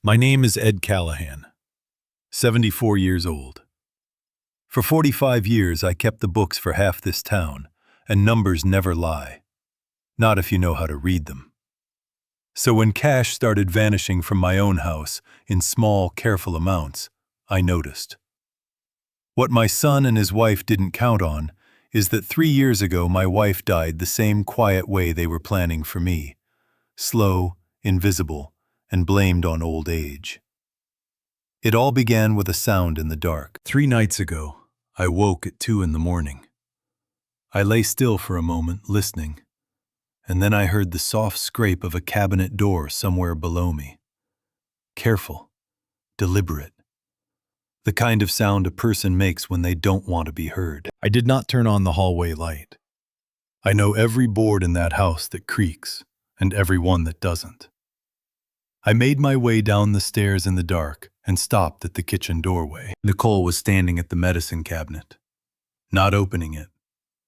My name is Ed Callahan, 74 years old. For 45 years, I kept the books for half this town, and numbers never lie. Not if you know how to read them. So when cash started vanishing from my own house in small, careful amounts, I noticed. What my son and his wife didn't count on is that 3 years ago my wife died the same quiet way they were planning for me. Slow, invisible, and blamed on old age. It all began with a sound in the dark. 3 nights ago, I woke at 2 in the morning. I lay still for a moment, listening, and then I heard the soft scrape of a cabinet door somewhere below me. Careful, deliberate. The kind of sound a person makes when they don't want to be heard. I did not turn on the hallway light. I know every board in that house that creaks, and every one that doesn't. I made my way down the stairs in the dark and stopped at the kitchen doorway. Nicole was standing at the medicine cabinet, not opening it,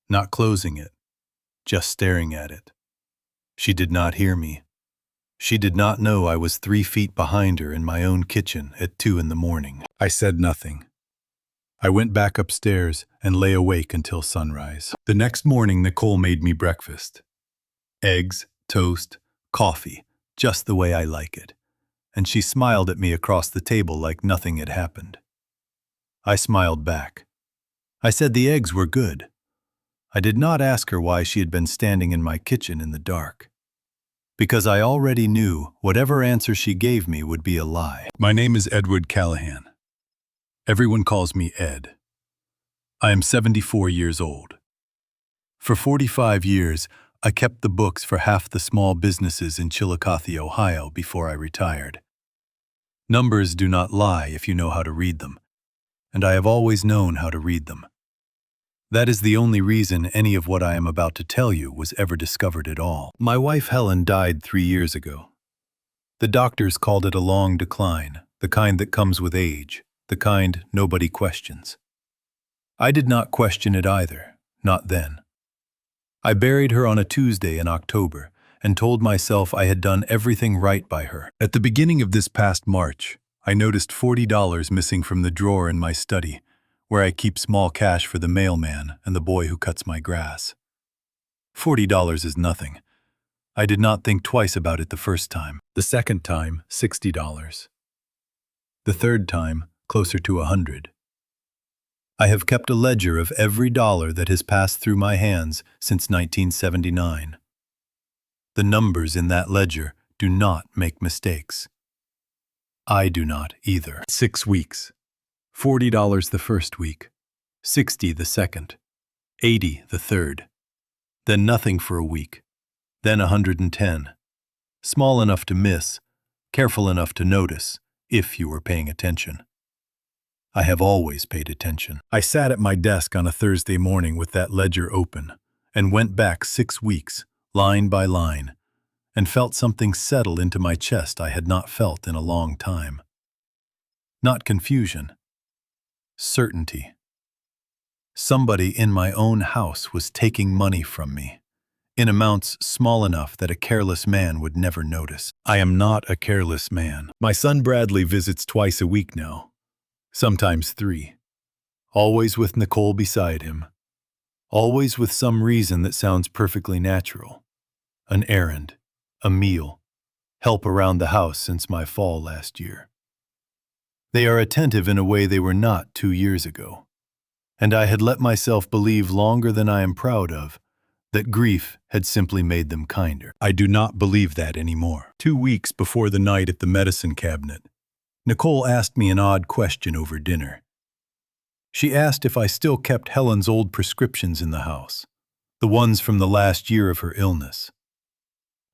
not closing it, just staring at it. She did not hear me. She did not know I was 3 feet behind her in my own kitchen at 2 in the morning. I said nothing. I went back upstairs and lay awake until sunrise. The next morning, Nicole made me breakfast. Eggs, toast, coffee, just the way I like it. And she smiled at me across the table like nothing had happened. I smiled back. I said the eggs were good. I did not ask her why she had been standing in my kitchen in the dark, because I already knew whatever answer she gave me would be a lie. My name is Edward Callahan. Everyone calls me Ed. I am 74 years old. For 45 years, I kept the books for half the small businesses in Chillicothe, Ohio before I retired. Numbers do not lie if you know how to read them, and I have always known how to read them. That is the only reason any of what I am about to tell you was ever discovered at all. My wife Helen died 3 years ago. The doctors called it a long decline, the kind that comes with age, the kind nobody questions. I did not question it either, not then. I buried her on a Tuesday in October and told myself I had done everything right by her. At the beginning of this past March, I noticed $40 missing from the drawer in my study, where I keep small cash for the mailman and the boy who cuts my grass. $40 is nothing. I did not think twice about it the first time. The second time, $60. The third time, closer to $100. I have kept a ledger of every dollar that has passed through my hands since 1979. The numbers in that ledger do not make mistakes. I do not either. 6 weeks. $40 the first week, $60 the second, $80 the third, then nothing for a week, then $110. Small enough to miss, careful enough to notice, if you were paying attention. I have always paid attention. I sat at my desk on a Thursday morning with that ledger open and went back 6 weeks, line by line, and felt something settle into my chest I had not felt in a long time. Not confusion. Certainty. Somebody in my own house was taking money from me, in amounts small enough that a careless man would never notice. I am not a careless man. My son Bradley visits twice a week now, sometimes 3, always with Nicole beside him, always with some reason that sounds perfectly natural. An errand, a meal, help around the house since my fall last year. They are attentive in a way they were not 2 years ago, and I had let myself believe longer than I am proud of that grief had simply made them kinder. I do not believe that anymore. 2 weeks before the night at the medicine cabinet, Nicole asked me an odd question over dinner. She asked if I still kept Helen's old prescriptions in the house, the ones from the last year of her illness.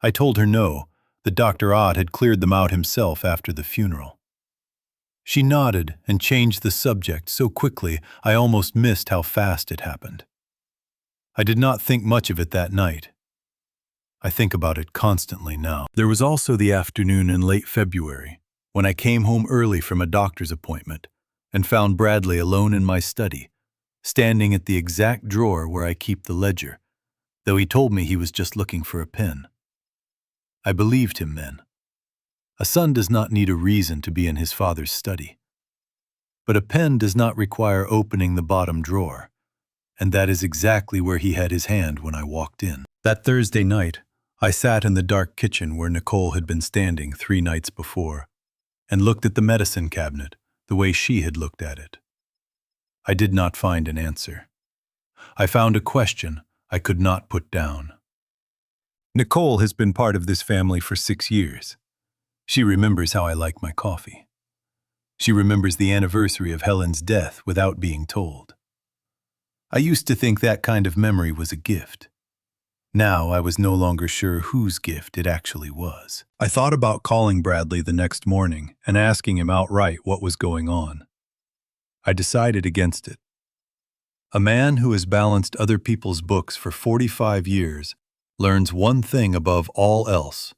I told her no, that Dr. Ott had cleared them out himself after the funeral. She nodded and changed the subject so quickly I almost missed how fast it happened. I did not think much of it that night. I think about it constantly now. There was also the afternoon in late February, when I came home early from a doctor's appointment and found Bradley alone in my study, standing at the exact drawer where I keep the ledger, though he told me he was just looking for a pen. I believed him then. A son does not need a reason to be in his father's study. But a pen does not require opening the bottom drawer, and that is exactly where he had his hand when I walked in. That Thursday night, I sat in the dark kitchen where Nicole had been standing 3 nights before, and looked at the medicine cabinet the way she had looked at it. I did not find an answer. I found a question I could not put down. Nicole has been part of this family for 6 years. She remembers how I like my coffee. She remembers the anniversary of Helen's death without being told. I used to think that kind of memory was a gift. Now I was no longer sure whose gift it actually was. I thought about calling Bradley the next morning and asking him outright what was going on. I decided against it. A man who has balanced other people's books for 45 years learns one thing above all else.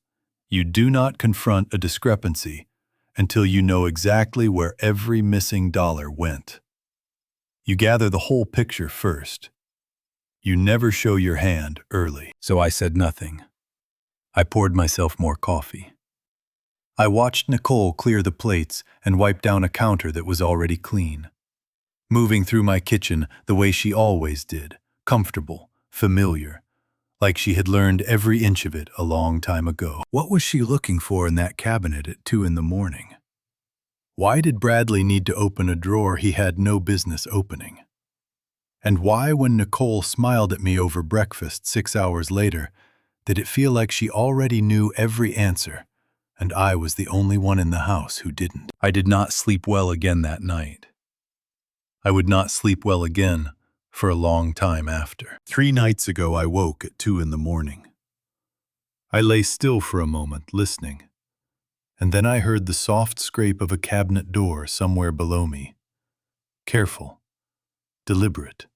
You do not confront a discrepancy until you know exactly where every missing dollar went. You gather the whole picture first. You never show your hand early. So I said nothing. I poured myself more coffee. I watched Nicole clear the plates and wipe down a counter that was already clean. Moving through my kitchen the way she always did, comfortable, familiar, like she had learned every inch of it a long time ago. What was she looking for in that cabinet at 2 in the morning? Why did Bradley need to open a drawer he had no business opening? And why, when Nicole smiled at me over breakfast 6 hours later, did it feel like she already knew every answer, and I was the only one in the house who didn't? I did not sleep well again that night. I would not sleep well again for a long time after. 3 nights ago I woke at 2 in the morning. I lay still for a moment, listening, and then I heard the soft scrape of a cabinet door somewhere below me. Careful, deliberate.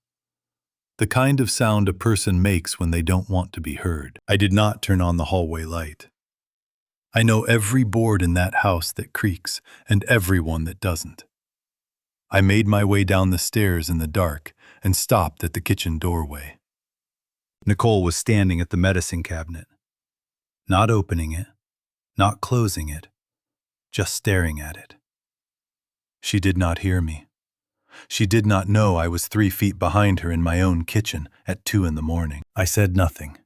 The kind of sound a person makes when they don't want to be heard. I did not turn on the hallway light. I know every board in that house that creaks and every one that doesn't. I made my way down the stairs in the dark and stopped at the kitchen doorway. Nicole was standing at the medicine cabinet, not opening it, not closing it, just staring at it. She did not hear me. She did not know I was 3 feet behind her in my own kitchen at 2 in the morning. I said nothing.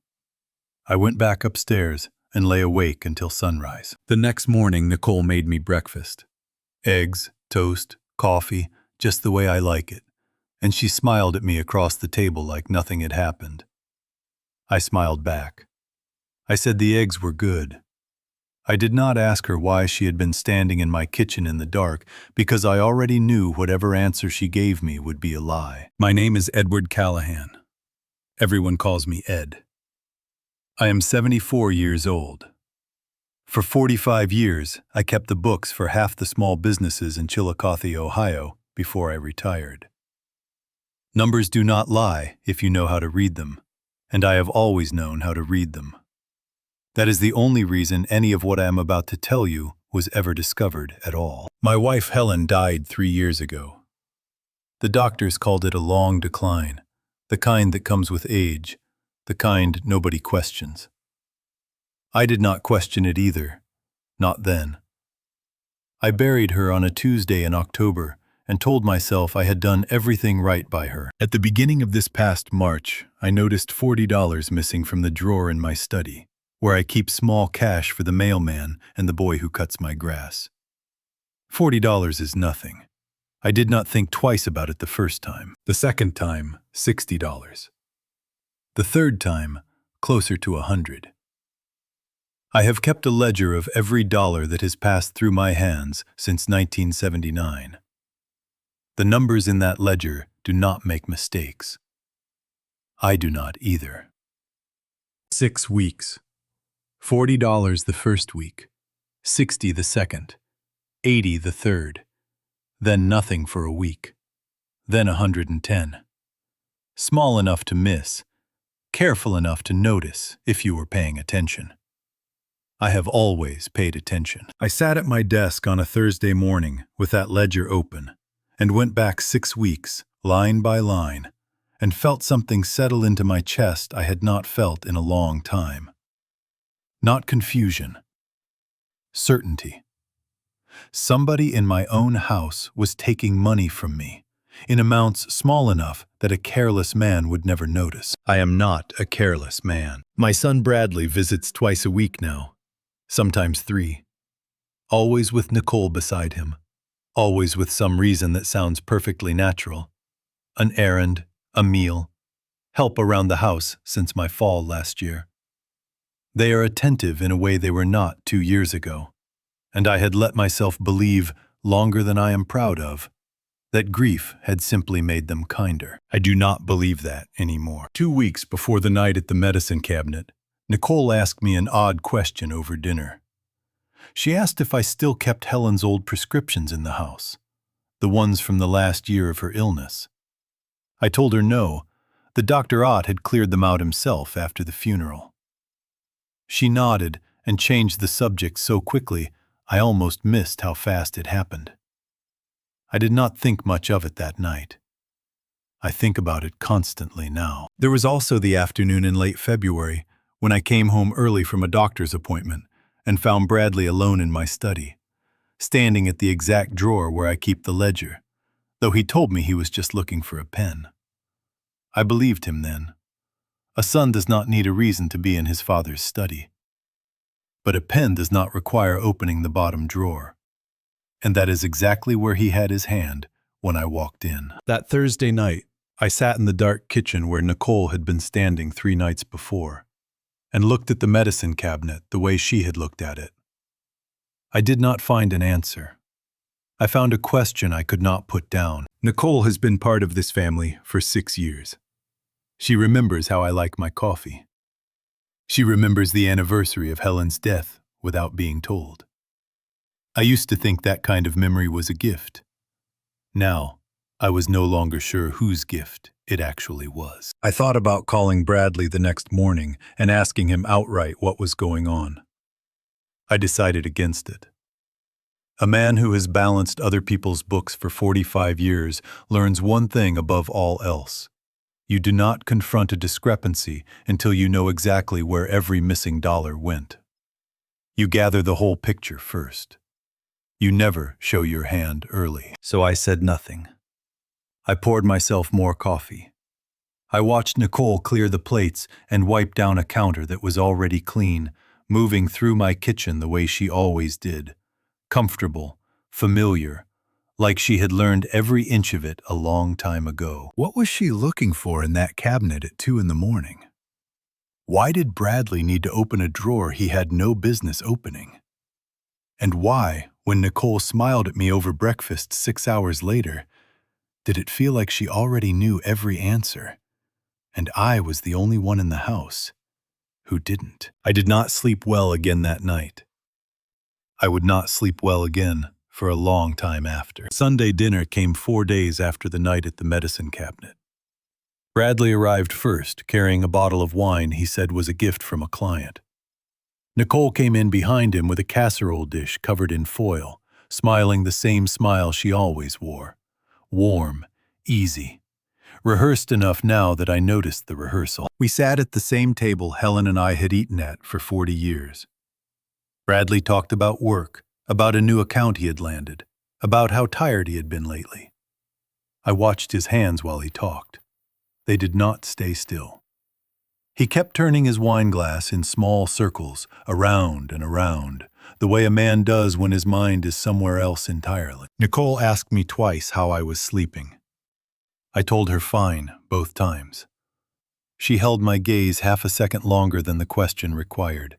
I went back upstairs and lay awake until sunrise. The next morning, Nicole made me breakfast. Eggs, toast, coffee, just the way I like it, and she smiled at me across the table like nothing had happened. I smiled back. I said the eggs were good. I did not ask her why she had been standing in my kitchen in the dark, because I already knew whatever answer she gave me would be a lie. My name is Ed Callahan. Everyone calls me Ed. I am 74 years old. For 45 years, I kept the books for half the small businesses in Chillicothe, Ohio, before I retired. Numbers do not lie if you know how to read them, and I have always known how to read them. That is the only reason any of what I am about to tell you was ever discovered at all. My wife Helen died 3 years ago. The doctors called it a long decline, the kind that comes with age, the kind nobody questions. I did not question it either, not then. I buried her on a Tuesday in October and told myself I had done everything right by her. At the beginning of this past March, I noticed $40 missing from the drawer in my study, where I keep small cash for the mailman and the boy who cuts my grass. $40 is nothing. I did not think twice about it the first time. The second time, $60. The third time, closer to $100. I have kept a ledger of every dollar that has passed through my hands since 1979. The numbers in that ledger do not make mistakes. I do not either. 6 weeks. $40 the first week, $60 the second, $80 the third, then nothing for a week, then $110. Small enough to miss, careful enough to notice if you were paying attention. I have always paid attention. I sat at my desk on a Thursday morning with that ledger open and went back 6 weeks, line by line, and felt something settle into my chest I had not felt in a long time. Not confusion. certainty. Somebody in my own house was taking money from me, in amounts small enough that a careless man would never notice. I am not a careless man. My son Bradley visits twice a week now, sometimes 3. Always with Nicole beside him, always with some reason that sounds perfectly natural. An errand, a meal, help around the house since my fall last year. They are attentive in a way they were not 2 years ago, and I had let myself believe, longer than I am proud of, that grief had simply made them kinder. I do not believe that anymore. 2 weeks before the night at the medicine cabinet, Nicole asked me an odd question over dinner. She asked if I still kept Helen's old prescriptions in the house, the ones from the last year of her illness. I told her no, the Dr. Ott had cleared them out himself after the funeral. She nodded and changed the subject so quickly I almost missed how fast it happened. I did not think much of it that night. I think about it constantly now. There was also the afternoon in late February when I came home early from a doctor's appointment and found Bradley alone in my study, standing at the exact drawer where I keep the ledger, though he told me he was just looking for a pen. I believed him then. A son does not need a reason to be in his father's study. But a pen does not require opening the bottom drawer. And that is exactly where he had his hand when I walked in. That Thursday night, I sat in the dark kitchen where Nicole had been standing 3 nights before, and looked at the medicine cabinet the way she had looked at it. I did not find an answer. I found a question I could not put down. Nicole has been part of this family for 6 years. She remembers how I like my coffee. She remembers the anniversary of Helen's death without being told. I used to think that kind of memory was a gift. Now, I was no longer sure whose gift it actually was. I thought about calling Bradley the next morning and asking him outright what was going on. I decided against it. A man who has balanced other people's books for 45 years learns one thing above all else. You do not confront a discrepancy until you know exactly where every missing dollar went. You gather the whole picture first. You never show your hand early. So I said nothing. I poured myself more coffee. I watched Nicole clear the plates and wipe down a counter that was already clean, moving through my kitchen the way she always did. Comfortable, familiar, like she had learned every inch of it a long time ago. What was she looking for in that cabinet at 2 in the morning? Why did Bradley need to open a drawer he had no business opening? And why, when Nicole smiled at me over breakfast 6 hours later, did it feel like she already knew every answer, and I was the only one in the house who didn't? I did not sleep well again that night. I would not sleep well again for a long time after. Sunday dinner came 4 days after the night at the medicine cabinet. Bradley arrived first, carrying a bottle of wine he said was a gift from a client. Nicole came in behind him with a casserole dish covered in foil, smiling the same smile she always wore. Warm, easy, rehearsed enough now that I noticed the rehearsal. We sat at the same table Helen and I had eaten at for 40 years. Bradley talked about work, about a new account he had landed, about how tired he had been lately. I watched his hands while he talked. They did not stay still. He kept turning his wine glass in small circles, around and around, the way a man does when his mind is somewhere else entirely. Nicole asked me twice how I was sleeping. I told her fine, both times. She held my gaze half a second longer than the question required.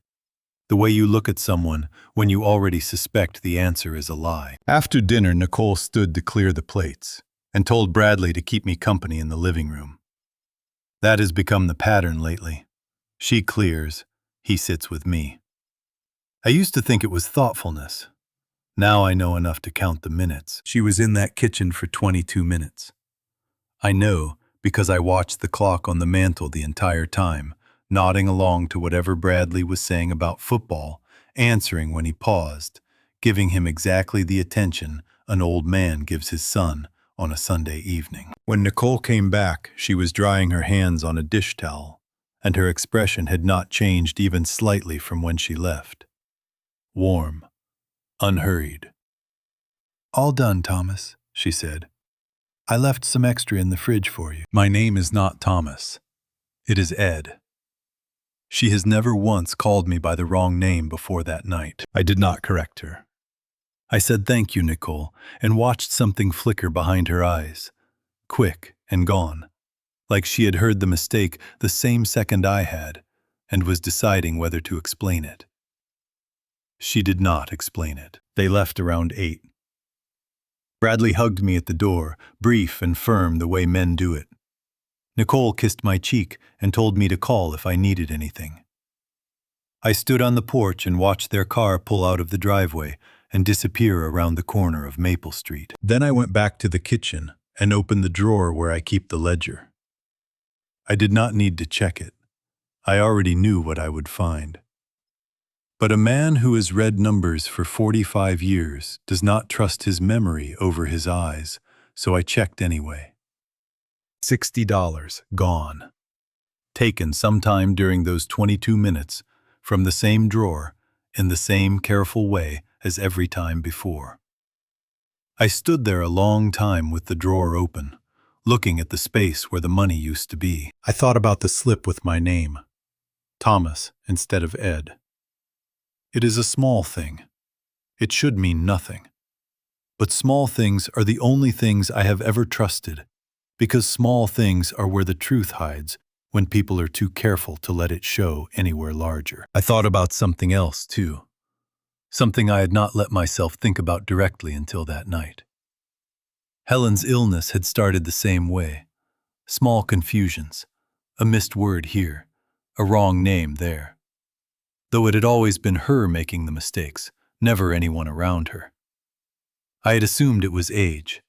The way you look at someone when you already suspect the answer is a lie. After dinner, Nicole stood to clear the plates and told Bradley to keep me company in the living room. That has become the pattern lately. She clears, he sits with me. I used to think it was thoughtfulness. Now I know enough to count the minutes. She was in that kitchen for 22 minutes. I know because I watched the clock on the mantel the entire time, nodding along to whatever Bradley was saying about football, answering when he paused, giving him exactly the attention an old man gives his son on a Sunday evening. When Nicole came back, she was drying her hands on a dish towel, and her expression had not changed even slightly from when she left. Warm, unhurried. "All done, Thomas," she said. "I left some extra in the fridge for you." My name is not Thomas. It is Ed. She has never once called me by the wrong name before that night. I did not correct her. I said thank you, Nicole, and watched something flicker behind her eyes, quick and gone, like she had heard the mistake the same second I had, and was deciding whether to explain it. She did not explain it. They left around 8. Bradley hugged me at the door, brief and firm the way men do it. Nicole kissed my cheek and told me to call if I needed anything. I stood on the porch and watched their car pull out of the driveway and disappear around the corner of Maple Street. Then I went back to the kitchen and opened the drawer where I keep the ledger. I did not need to check it. I already knew what I would find. But a man who has read numbers for 45 years does not trust his memory over his eyes, so I checked anyway. $60 gone. Taken sometime during those 22 minutes from the same drawer in the same careful way as every time before. I stood there a long time with the drawer open, looking at the space where the money used to be. I thought about the slip with my name, Thomas instead of Ed. It is a small thing. It should mean nothing. But small things are the only things I have ever trusted, because small things are where the truth hides when people are too careful to let it show anywhere larger. I thought about something else, too. Something I had not let myself think about directly until that night. Helen's illness had started the same way. Small confusions, a missed word here, a wrong name there. Though it had always been her making the mistakes, never anyone around her. I had assumed it was age.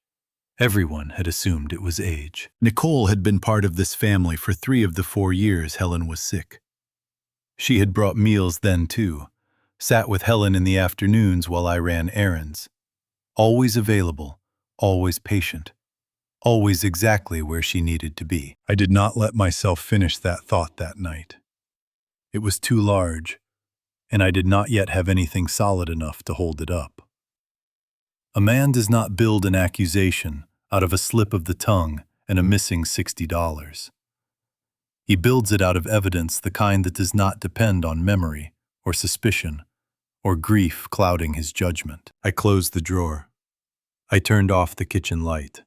Everyone had assumed it was age. Nicole had been part of this family for 3 of the 4 years Helen was sick. She had brought meals then too, sat with Helen in the afternoons while I ran errands. Always available, always patient, always exactly where she needed to be. I did not let myself finish that thought that night. It was too large, and I did not yet have anything solid enough to hold it up. A man does not build an accusation out of a slip of the tongue and a missing $60. He builds it out of evidence, the kind that does not depend on memory or suspicion or grief clouding his judgment. I closed the drawer. I turned off the kitchen light.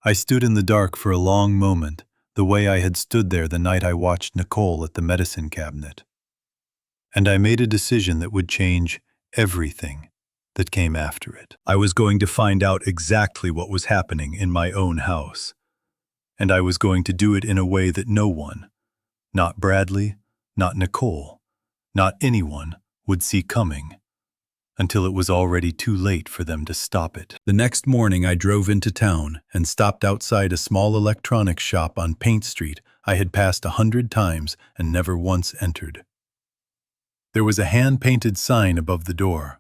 I stood in the dark for a long moment, the way I had stood there the night I watched Nicole at the medicine cabinet. And I made a decision that would change everything that came after it. I was going to find out exactly what was happening in my own house. And I was going to do it in a way that no one, not Bradley, not Nicole, not anyone, would see coming, until it was already too late for them to stop it. The next morning I drove into town and stopped outside a small electronics shop on Paint Street I had passed 100 times and never once entered. There was a hand-painted sign above the door.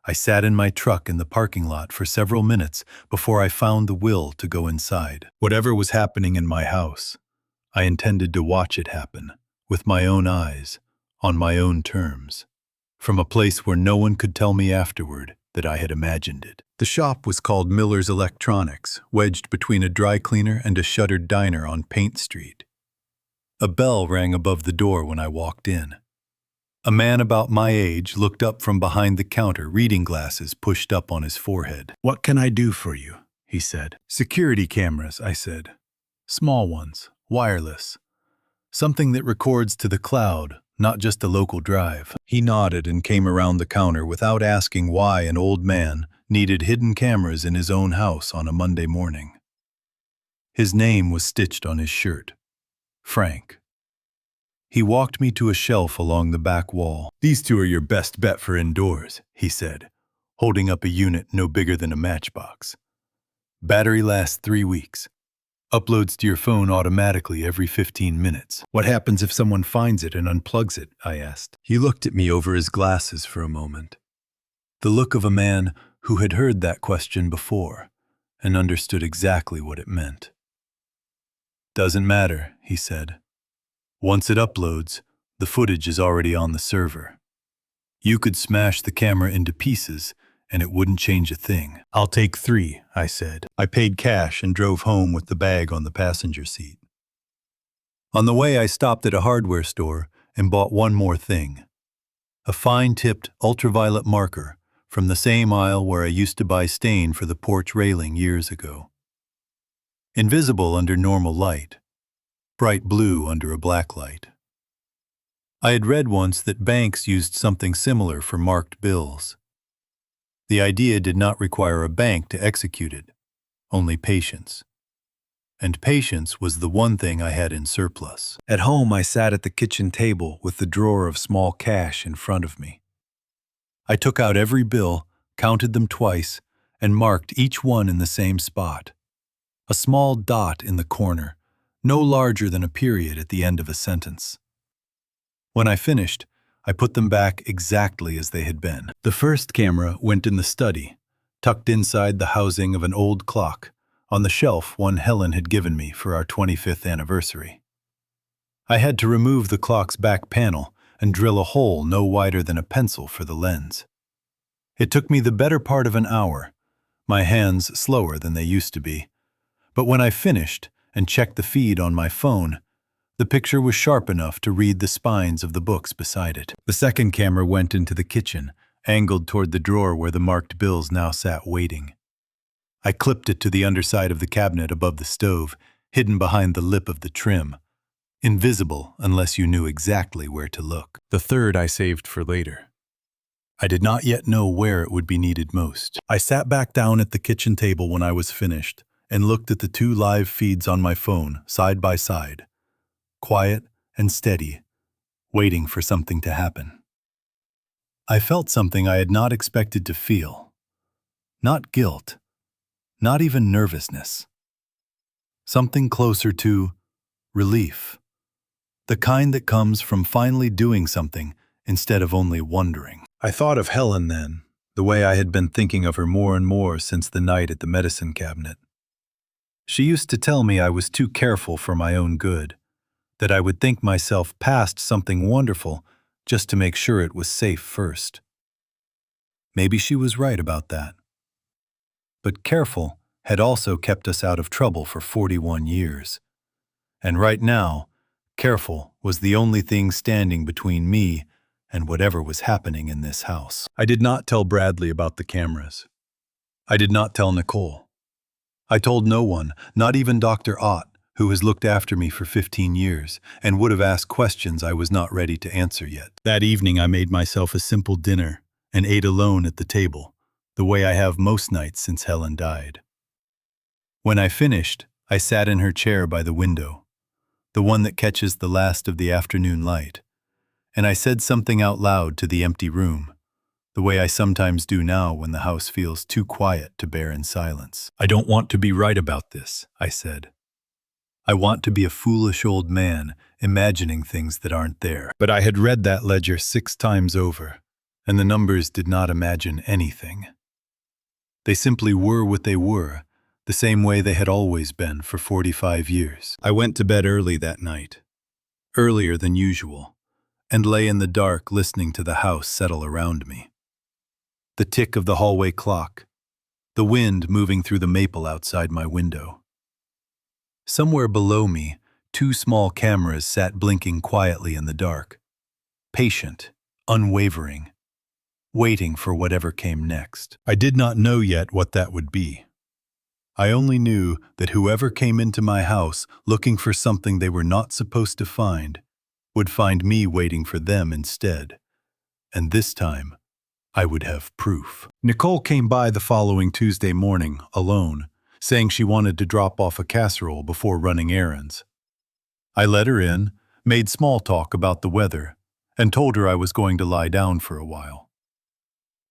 I sat in my truck in the parking lot for several minutes before I found the will to go inside. Whatever was happening in my house, I intended to watch it happen, with my own eyes, on my own terms, from a place where no one could tell me afterward that I had imagined it. The shop was called Miller's Electronics, wedged between a dry cleaner and a shuttered diner on Paint Street. A bell rang above the door when I walked in. A man about my age looked up from behind the counter, reading glasses pushed up on his forehead. "What can I do for you?" he said. "Security cameras," I said. "Small ones, wireless. Something that records to the cloud, not just a local drive." He nodded and came around the counter without asking why an old man needed hidden cameras in his own house on a Monday morning. His name was stitched on his shirt. Frank. He walked me to a shelf along the back wall. "These 2 are your best bet for indoors," he said, holding up a unit no bigger than a matchbox. "Battery lasts 3 weeks. Uploads to your phone automatically every 15 minutes. What happens if someone finds it and unplugs it?" I asked. He looked at me over his glasses for a moment. The look of a man who had heard that question before and understood exactly what it meant. "Doesn't matter," he said. "Once it uploads, the footage is already on the server. You could smash the camera into pieces, and it wouldn't change a thing. "I'll take 3, I said. I paid cash and drove home with the bag on the passenger seat. On the way, I stopped at a hardware store and bought one more thing. A fine-tipped ultraviolet marker from the same aisle where I used to buy stain for the porch railing years ago. Invisible under normal light, bright blue under a black light. I had read once that banks used something similar for marked bills. The idea did not require a bank to execute it, only patience. And patience was the one thing I had in surplus. At home, I sat at the kitchen table with the drawer of small cash in front of me. I took out every bill, counted them twice, and marked each one in the same spot. A small dot in the corner, no larger than a period at the end of a sentence. When I finished, I put them back exactly as they had been. The first camera went in the study, tucked inside the housing of an old clock, on the shelf one Helen had given me for our 25th anniversary. I had to remove the clock's back panel and drill a hole no wider than a pencil for the lens. It took me the better part of an hour, my hands slower than they used to be. But when I finished and checked the feed on my phone, the picture was sharp enough to read the spines of the books beside it. The second camera went into the kitchen, angled toward the drawer where the marked bills now sat waiting. I clipped it to the underside of the cabinet above the stove, hidden behind the lip of the trim, invisible unless you knew exactly where to look. The third I saved for later. I did not yet know where it would be needed most. I sat back down at the kitchen table when I was finished and looked at the 2 live feeds on my phone, side by side, quiet and steady, waiting for something to happen. I felt something I had not expected to feel. Not guilt, not even nervousness. Something closer to relief. The kind that comes from finally doing something instead of only wondering. I thought of Helen then, the way I had been thinking of her more and more since the night at the medicine cabinet. She used to tell me I was too careful for my own good, that I would think myself past something wonderful just to make sure it was safe first. Maybe she was right about that. But careful had also kept us out of trouble for 41 years. And right now, careful was the only thing standing between me and whatever was happening in this house. I did not tell Bradley about the cameras. I did not tell Nicole. I told no one, not even Dr. Ott, who has looked after me for 15 years and would have asked questions I was not ready to answer yet. That evening I made myself a simple dinner and ate alone at the table, the way I have most nights since Helen died. When I finished, I sat in her chair by the window, the one that catches the last of the afternoon light, and I said something out loud to the empty room, the way I sometimes do now when the house feels too quiet to bear in silence. I don't want to be right about this, I said. I want to be a foolish old man imagining things that aren't there. But I had read that ledger 6 times over, and the numbers did not imagine anything. They simply were what they were, the same way they had always been for 45 years. I went to bed early that night, earlier than usual, and lay in the dark listening to the house settle around me. The tick of the hallway clock, the wind moving through the maple outside my window. Somewhere below me, 2 small cameras sat blinking quietly in the dark, patient, unwavering, waiting for whatever came next. I did not know yet what that would be. I only knew that whoever came into my house looking for something they were not supposed to find would find me waiting for them instead. And this time, I would have proof. Nicole came by the following Tuesday morning, alone, saying she wanted to drop off a casserole before running errands. I let her in, made small talk about the weather, and told her I was going to lie down for a while.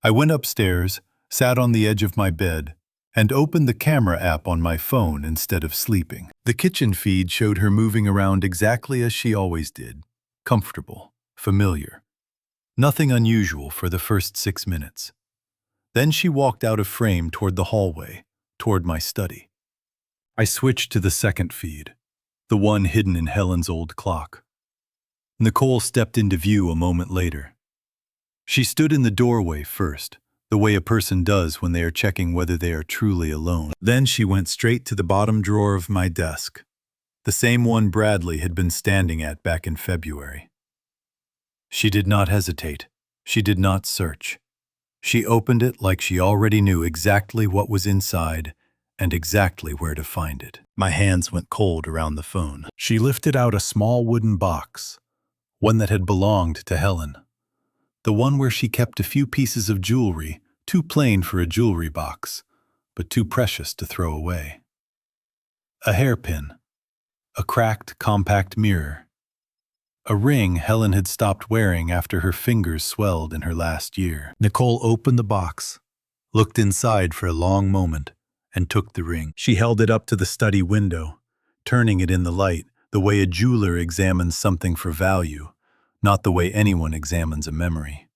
I went upstairs, sat on the edge of my bed, and opened the camera app on my phone instead of sleeping. The kitchen feed showed her moving around exactly as she always did, comfortable, familiar. Nothing unusual for the first 6 minutes. Then she walked out of frame toward the hallway, toward my study. I switched to the second feed, the one hidden in Helen's old clock. Nicole stepped into view a moment later. She stood in the doorway first, the way a person does when they are checking whether they are truly alone. Then she went straight to the bottom drawer of my desk, the same one Bradley had been standing at back in February. She did not hesitate. She did not search. She opened it like she already knew exactly what was inside and exactly where to find it. My hands went cold around the phone. She lifted out a small wooden box, one that had belonged to Helen. The one where she kept a few pieces of jewelry, too plain for a jewelry box, but too precious to throw away. A hairpin, a cracked, compact mirror, a ring Helen had stopped wearing after her fingers swelled in her last year. Nicole opened the box, looked inside for a long moment, and took the ring. She held it up to the study window, turning it in the light, the way a jeweler examines something for value, not the way anyone examines a memory.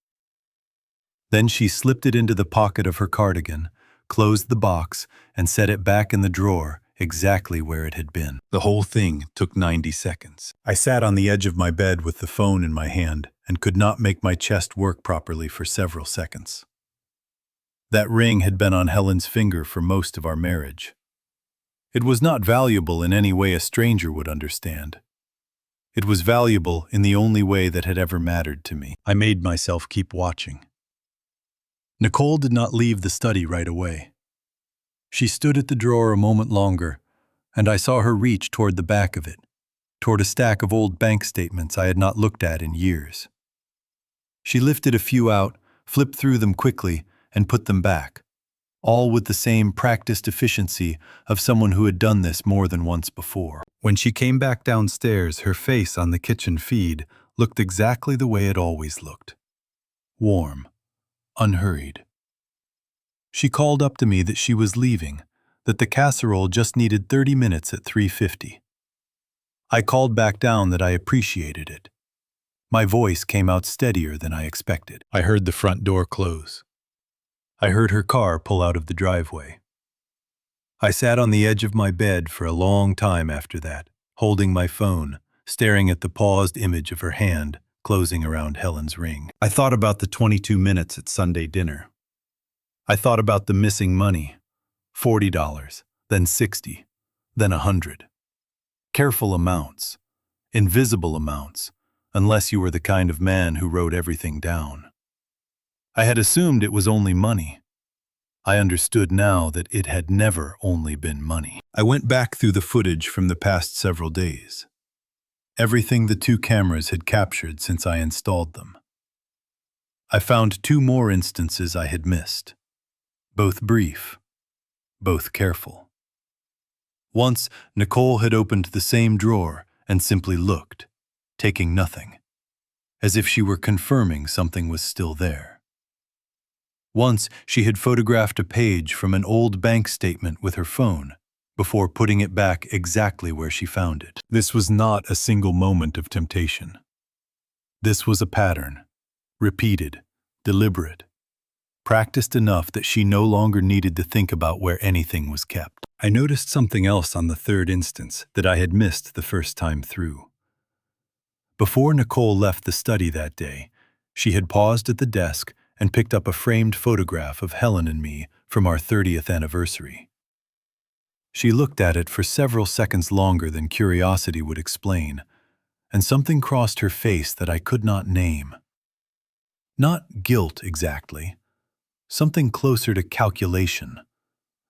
Then she slipped it into the pocket of her cardigan, closed the box, and set it back in the drawer, exactly where it had been. The whole thing took 90 seconds. I sat on the edge of my bed with the phone in my hand and could not make my chest work properly for several seconds. That ring had been on Helen's finger for most of our marriage. It was not valuable in any way a stranger would understand. It was valuable in the only way that had ever mattered to me. I made myself keep watching. Nicole did not leave the study right away. She stood at the drawer a moment longer, and I saw her reach toward the back of it, toward a stack of old bank statements I had not looked at in years. She lifted a few out, flipped through them quickly, and put them back, all with the same practiced efficiency of someone who had done this more than once before. When she came back downstairs, her face on the kitchen feed looked exactly the way it always looked. Warm, unhurried. She called up to me that she was leaving, that the casserole just needed 30 minutes at 3:50. I called back down that I appreciated it. My voice came out steadier than I expected. I heard the front door close. I heard her car pull out of the driveway. I sat on the edge of my bed for a long time after that, holding my phone, staring at the paused image of her hand closing around Helen's ring. I thought about the 22 minutes at Sunday dinner. I thought about the missing money, $40, then $60, then $100. Careful amounts, invisible amounts, unless you were the kind of man who wrote everything down. I had assumed it was only money. I understood now that it had never only been money. I went back through the footage from the past several days. Everything the two cameras had captured since I installed them. I found 2 more instances I had missed. Both brief, both careful. Once, Nicole had opened the same drawer and simply looked, taking nothing, as if she were confirming something was still there. Once, she had photographed a page from an old bank statement with her phone before putting it back exactly where she found it. This was not a single moment of temptation. This was a pattern, repeated, deliberate, practiced enough that she no longer needed to think about where anything was kept. I noticed something else on the 3rd instance that I had missed the first time through. Before Nicole left the study that day, she had paused at the desk and picked up a framed photograph of Helen and me from our 30th anniversary. She looked at it for several seconds longer than curiosity would explain, and something crossed her face that I could not name. Not guilt exactly, something closer to calculation,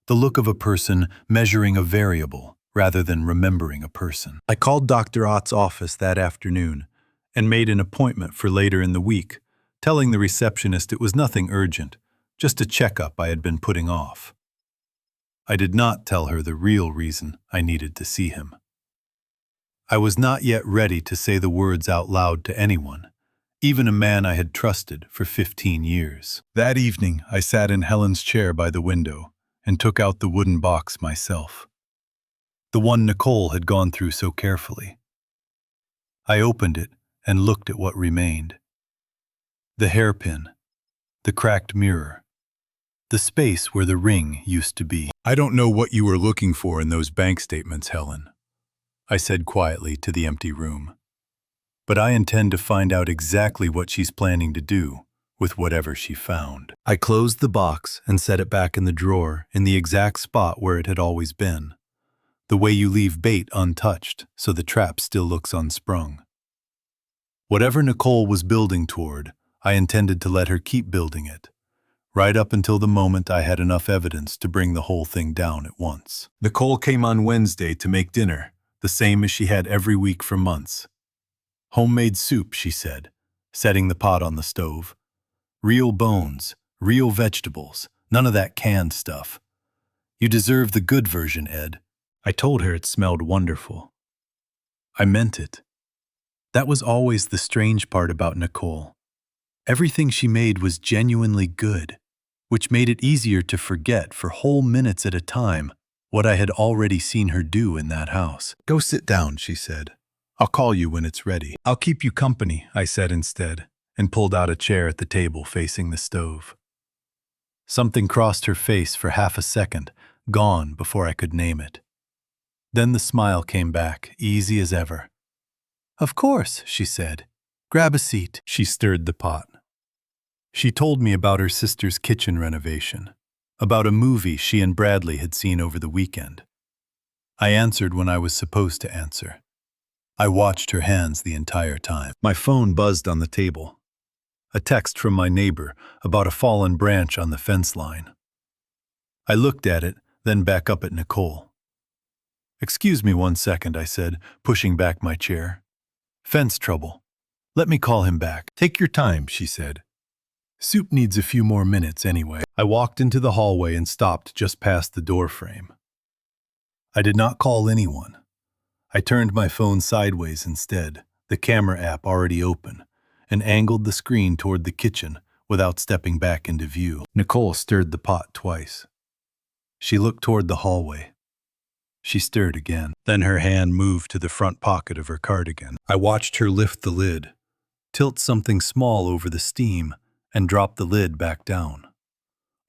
the look of a person measuring a variable rather than remembering a person. I called Dr. Ott's office that afternoon and made an appointment for later in the week, telling the receptionist it was nothing urgent, just a checkup I had been putting off. I did not tell her the real reason I needed to see him. I was not yet ready to say the words out loud to anyone, even a man I had trusted for 15 years. That evening, I sat in Helen's chair by the window and took out the wooden box myself, the one Nicole had gone through so carefully. I opened it and looked at what remained. The hairpin, the cracked mirror, the space where the ring used to be. I don't know what you were looking for in those bank statements, Helen, I said quietly to the empty room. But I intend to find out exactly what she's planning to do, with whatever she found. I closed the box and set it back in the drawer in the exact spot where it had always been. The way you leave bait untouched so the trap still looks unsprung. Whatever Nicole was building toward, I intended to let her keep building it, right up until the moment I had enough evidence to bring the whole thing down at once. Nicole came on Wednesday to make dinner, the same as she had every week for months. Homemade soup, she said, setting the pot on the stove. Real bones, real vegetables, none of that canned stuff. You deserve the good version, Ed. I told her it smelled wonderful. I meant it. That was always the strange part about Nicole. Everything she made was genuinely good, which made it easier to forget for whole minutes at a time what I had already seen her do in that house. Go sit down, she said. I'll call you when it's ready. I'll keep you company, I said instead, and pulled out a chair at the table facing the stove. Something crossed her face for half a second, gone before I could name it. Then the smile came back, easy as ever. Of course, she said. Grab a seat. She stirred the pot. She told me about her sister's kitchen renovation, about a movie she and Bradley had seen over the weekend. I answered when I was supposed to answer. I watched her hands the entire time. My phone buzzed on the table. A text from my neighbor about a fallen branch on the fence line. I looked at it, then back up at Nicole. Excuse me 1 second, I said, pushing back my chair. Fence trouble. Let me call him back. Take your time, she said. Soup needs a few more minutes anyway. I walked into the hallway and stopped just past the door frame. I did not call anyone. I turned my phone sideways instead, the camera app already open, and angled the screen toward the kitchen without stepping back into view. Nicole stirred the pot twice. She looked toward the hallway. She stirred again. Then her hand moved to the front pocket of her cardigan. I watched her lift the lid, tilt something small over the steam, and drop the lid back down.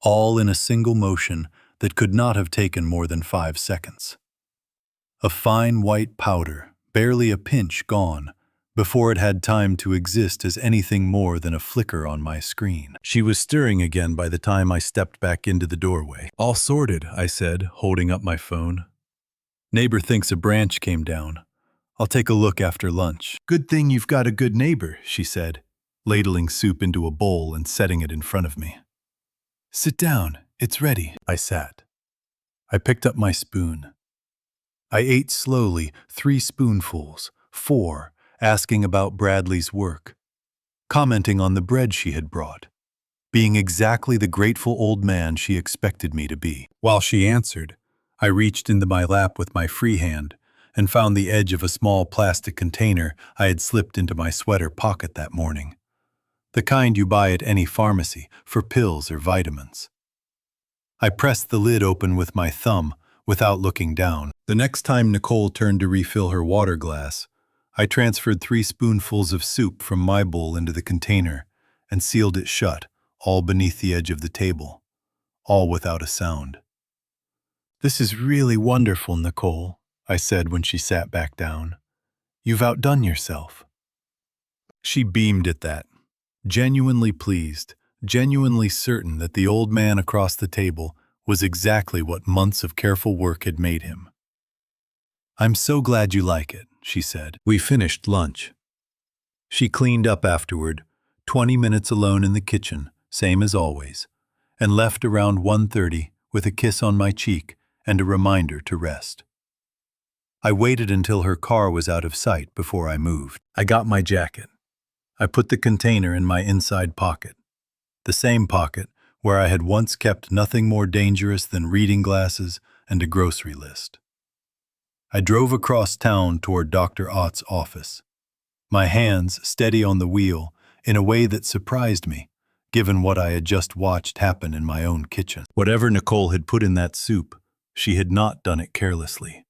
All in a single motion that could not have taken more than 5 seconds. A fine white powder, barely a pinch gone, before it had time to exist as anything more than a flicker on my screen. She was stirring again by the time I stepped back into the doorway. All sorted, I said, holding up my phone. Neighbor thinks a branch came down. I'll take a look after lunch. Good thing you've got a good neighbor, she said, ladling soup into a bowl and setting it in front of me. Sit down, it's ready. I sat. I picked up my spoon. I ate slowly, 3 spoonfuls, 4, asking about Bradley's work, commenting on the bread she had brought, being exactly the grateful old man she expected me to be. While she answered, I reached into my lap with my free hand and found the edge of a small plastic container I had slipped into my sweater pocket that morning. The kind you buy at any pharmacy for pills or vitamins. I pressed the lid open with my thumb without looking down. The next time Nicole turned to refill her water glass, I transferred 3 spoonfuls of soup from my bowl into the container and sealed it shut, all beneath the edge of the table, all without a sound. This is really wonderful, Nicole, I said when she sat back down. You've outdone yourself. She beamed at that, genuinely pleased, genuinely certain that the old man across the table was exactly what months of careful work had made him. I'm so glad you like it, she said. We finished lunch. She cleaned up afterward, 20 minutes alone in the kitchen, same as always, and left around 1:30 with a kiss on my cheek and a reminder to rest. I waited until her car was out of sight before I moved. I got my jacket. I put the container in my inside pocket, the same pocket where I had once kept nothing more dangerous than reading glasses and a grocery list. I drove across town toward Dr. Ott's office, my hands steady on the wheel in a way that surprised me, given what I had just watched happen in my own kitchen. Whatever Nicole had put in that soup, she had not done it carelessly,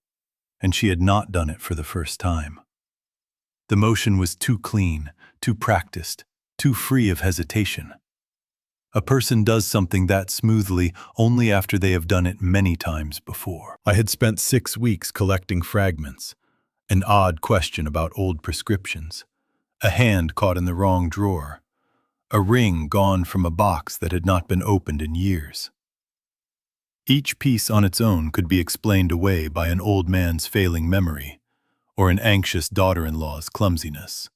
and she had not done it for the first time. The motion was too clean, too practiced, too free of hesitation. A person does something that smoothly only after they have done it many times before. I had spent 6 weeks collecting fragments, an odd question about old prescriptions, a hand caught in the wrong drawer, A ring gone from a box that had not been opened in years. Each piece on its own could be explained away by an old man's failing memory or an anxious daughter-in-law's clumsiness.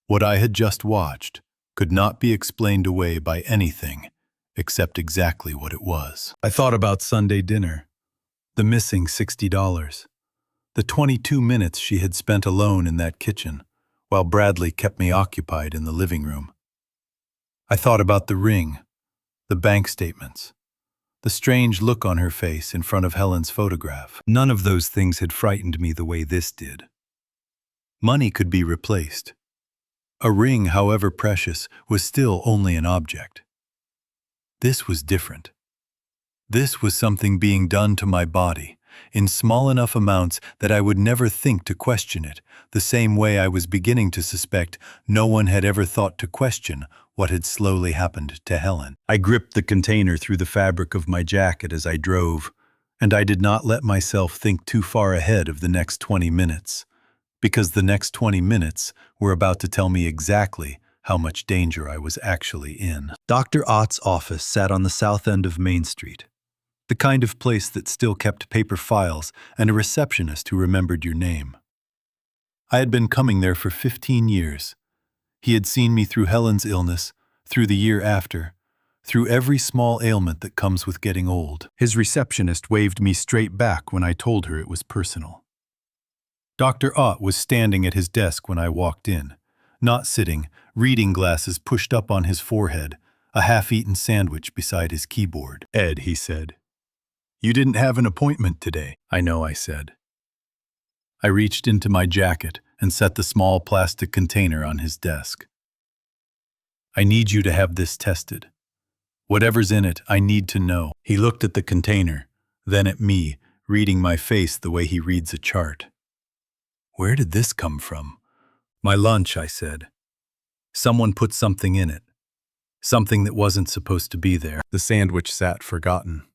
What I had just watched could not be explained away by anything except exactly what it was. I thought about Sunday dinner, the missing $60, the 22 minutes she had spent alone in that kitchen while Bradley kept me occupied in the living room. I thought about the ring, the bank statements, the strange look on her face in front of Helen's photograph. None of those things had frightened me the way this did. Money could be replaced. A ring, however precious, was still only an object. This was different. This was something being done to my body, in small enough amounts that I would never think to question it, the same way I was beginning to suspect no one had ever thought to question what had slowly happened to Helen. I gripped the container through the fabric of my jacket as I drove, and I did not let myself think too far ahead of the next 20 minutes, because the next 20 minutes were about to tell me exactly how much danger I was actually in. Dr. Ott's office sat on the south end of Main Street, the kind of place that still kept paper files and a receptionist who remembered your name. I had been coming there for 15 years. He had seen me through Helen's illness, through the year after, through every small ailment that comes with getting old. His receptionist waved me straight back when I told her it was personal. Dr. Ott was standing at his desk when I walked in, not sitting, reading glasses pushed up on his forehead, a half-eaten sandwich beside his keyboard. "Ed," he said, "you didn't have an appointment today." "I know," I said. I reached into my jacket and set the small plastic container on his desk. "I need you to have this tested. Whatever's in it, I need to know." He looked at the container, then at me, reading my face the way he reads a chart. "Where did this come from?" "My lunch," I said. "Someone put something in it. Something that wasn't supposed to be there." The sandwich sat forgotten.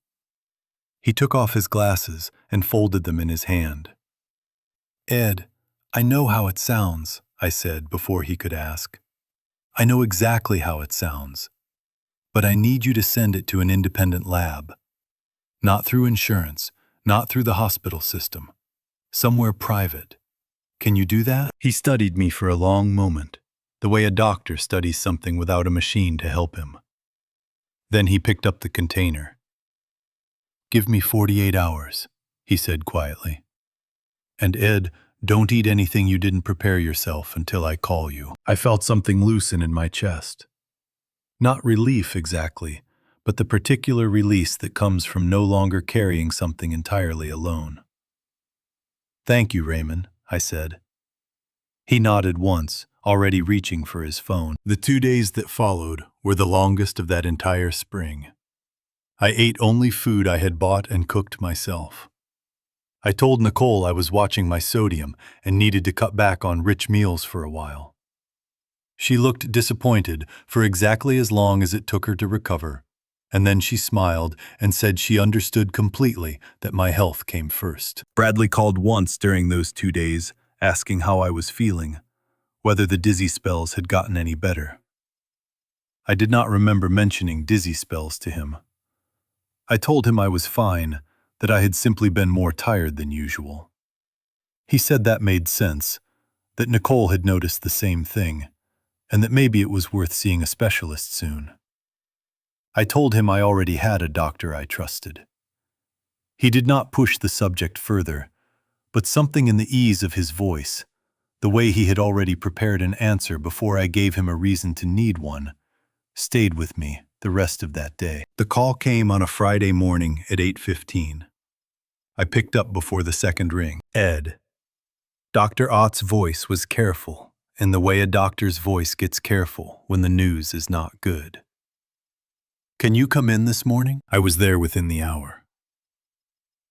He took off his glasses and folded them in his hand. "Ed, I know how it sounds," I said before he could ask. "I know exactly how it sounds. But I need you to send it to an independent lab. Not through insurance, not through the hospital system. Somewhere private. Can you do that?" He studied me for a long moment, the way a doctor studies something without a machine to help him. Then he picked up the container. "Give me 48 hours, he said quietly. "And Ed, don't eat anything you didn't prepare yourself until I call you." I felt something loosen in my chest. Not relief exactly, but the particular release that comes from no longer carrying something entirely alone. "Thank you, Raymond," I said. He nodded once, already reaching for his phone. The 2 days that followed were the longest of that entire spring. I ate only food I had bought and cooked myself. I told Nicole I was watching my sodium and needed to cut back on rich meals for a while. She looked disappointed for exactly as long as it took her to recover, and then she smiled and said she understood completely that my health came first. Bradley called once during those 2 days, asking how I was feeling, whether the dizzy spells had gotten any better. I did not remember mentioning dizzy spells to him. I told him I was fine, that I had simply been more tired than usual. He said that made sense, that Nicole had noticed the same thing, and that maybe it was worth seeing a specialist soon. I told him I already had a doctor I trusted. He did not push the subject further, but something in the ease of his voice, the way he had already prepared an answer before I gave him a reason to need one, stayed with me the rest of that day. The call came on a Friday morning at 8:15. I picked up before the second ring. "Ed." Dr. Ott's voice was careful, in the way a doctor's voice gets careful when the news is not good. "Can you come in this morning?" I was there within the hour.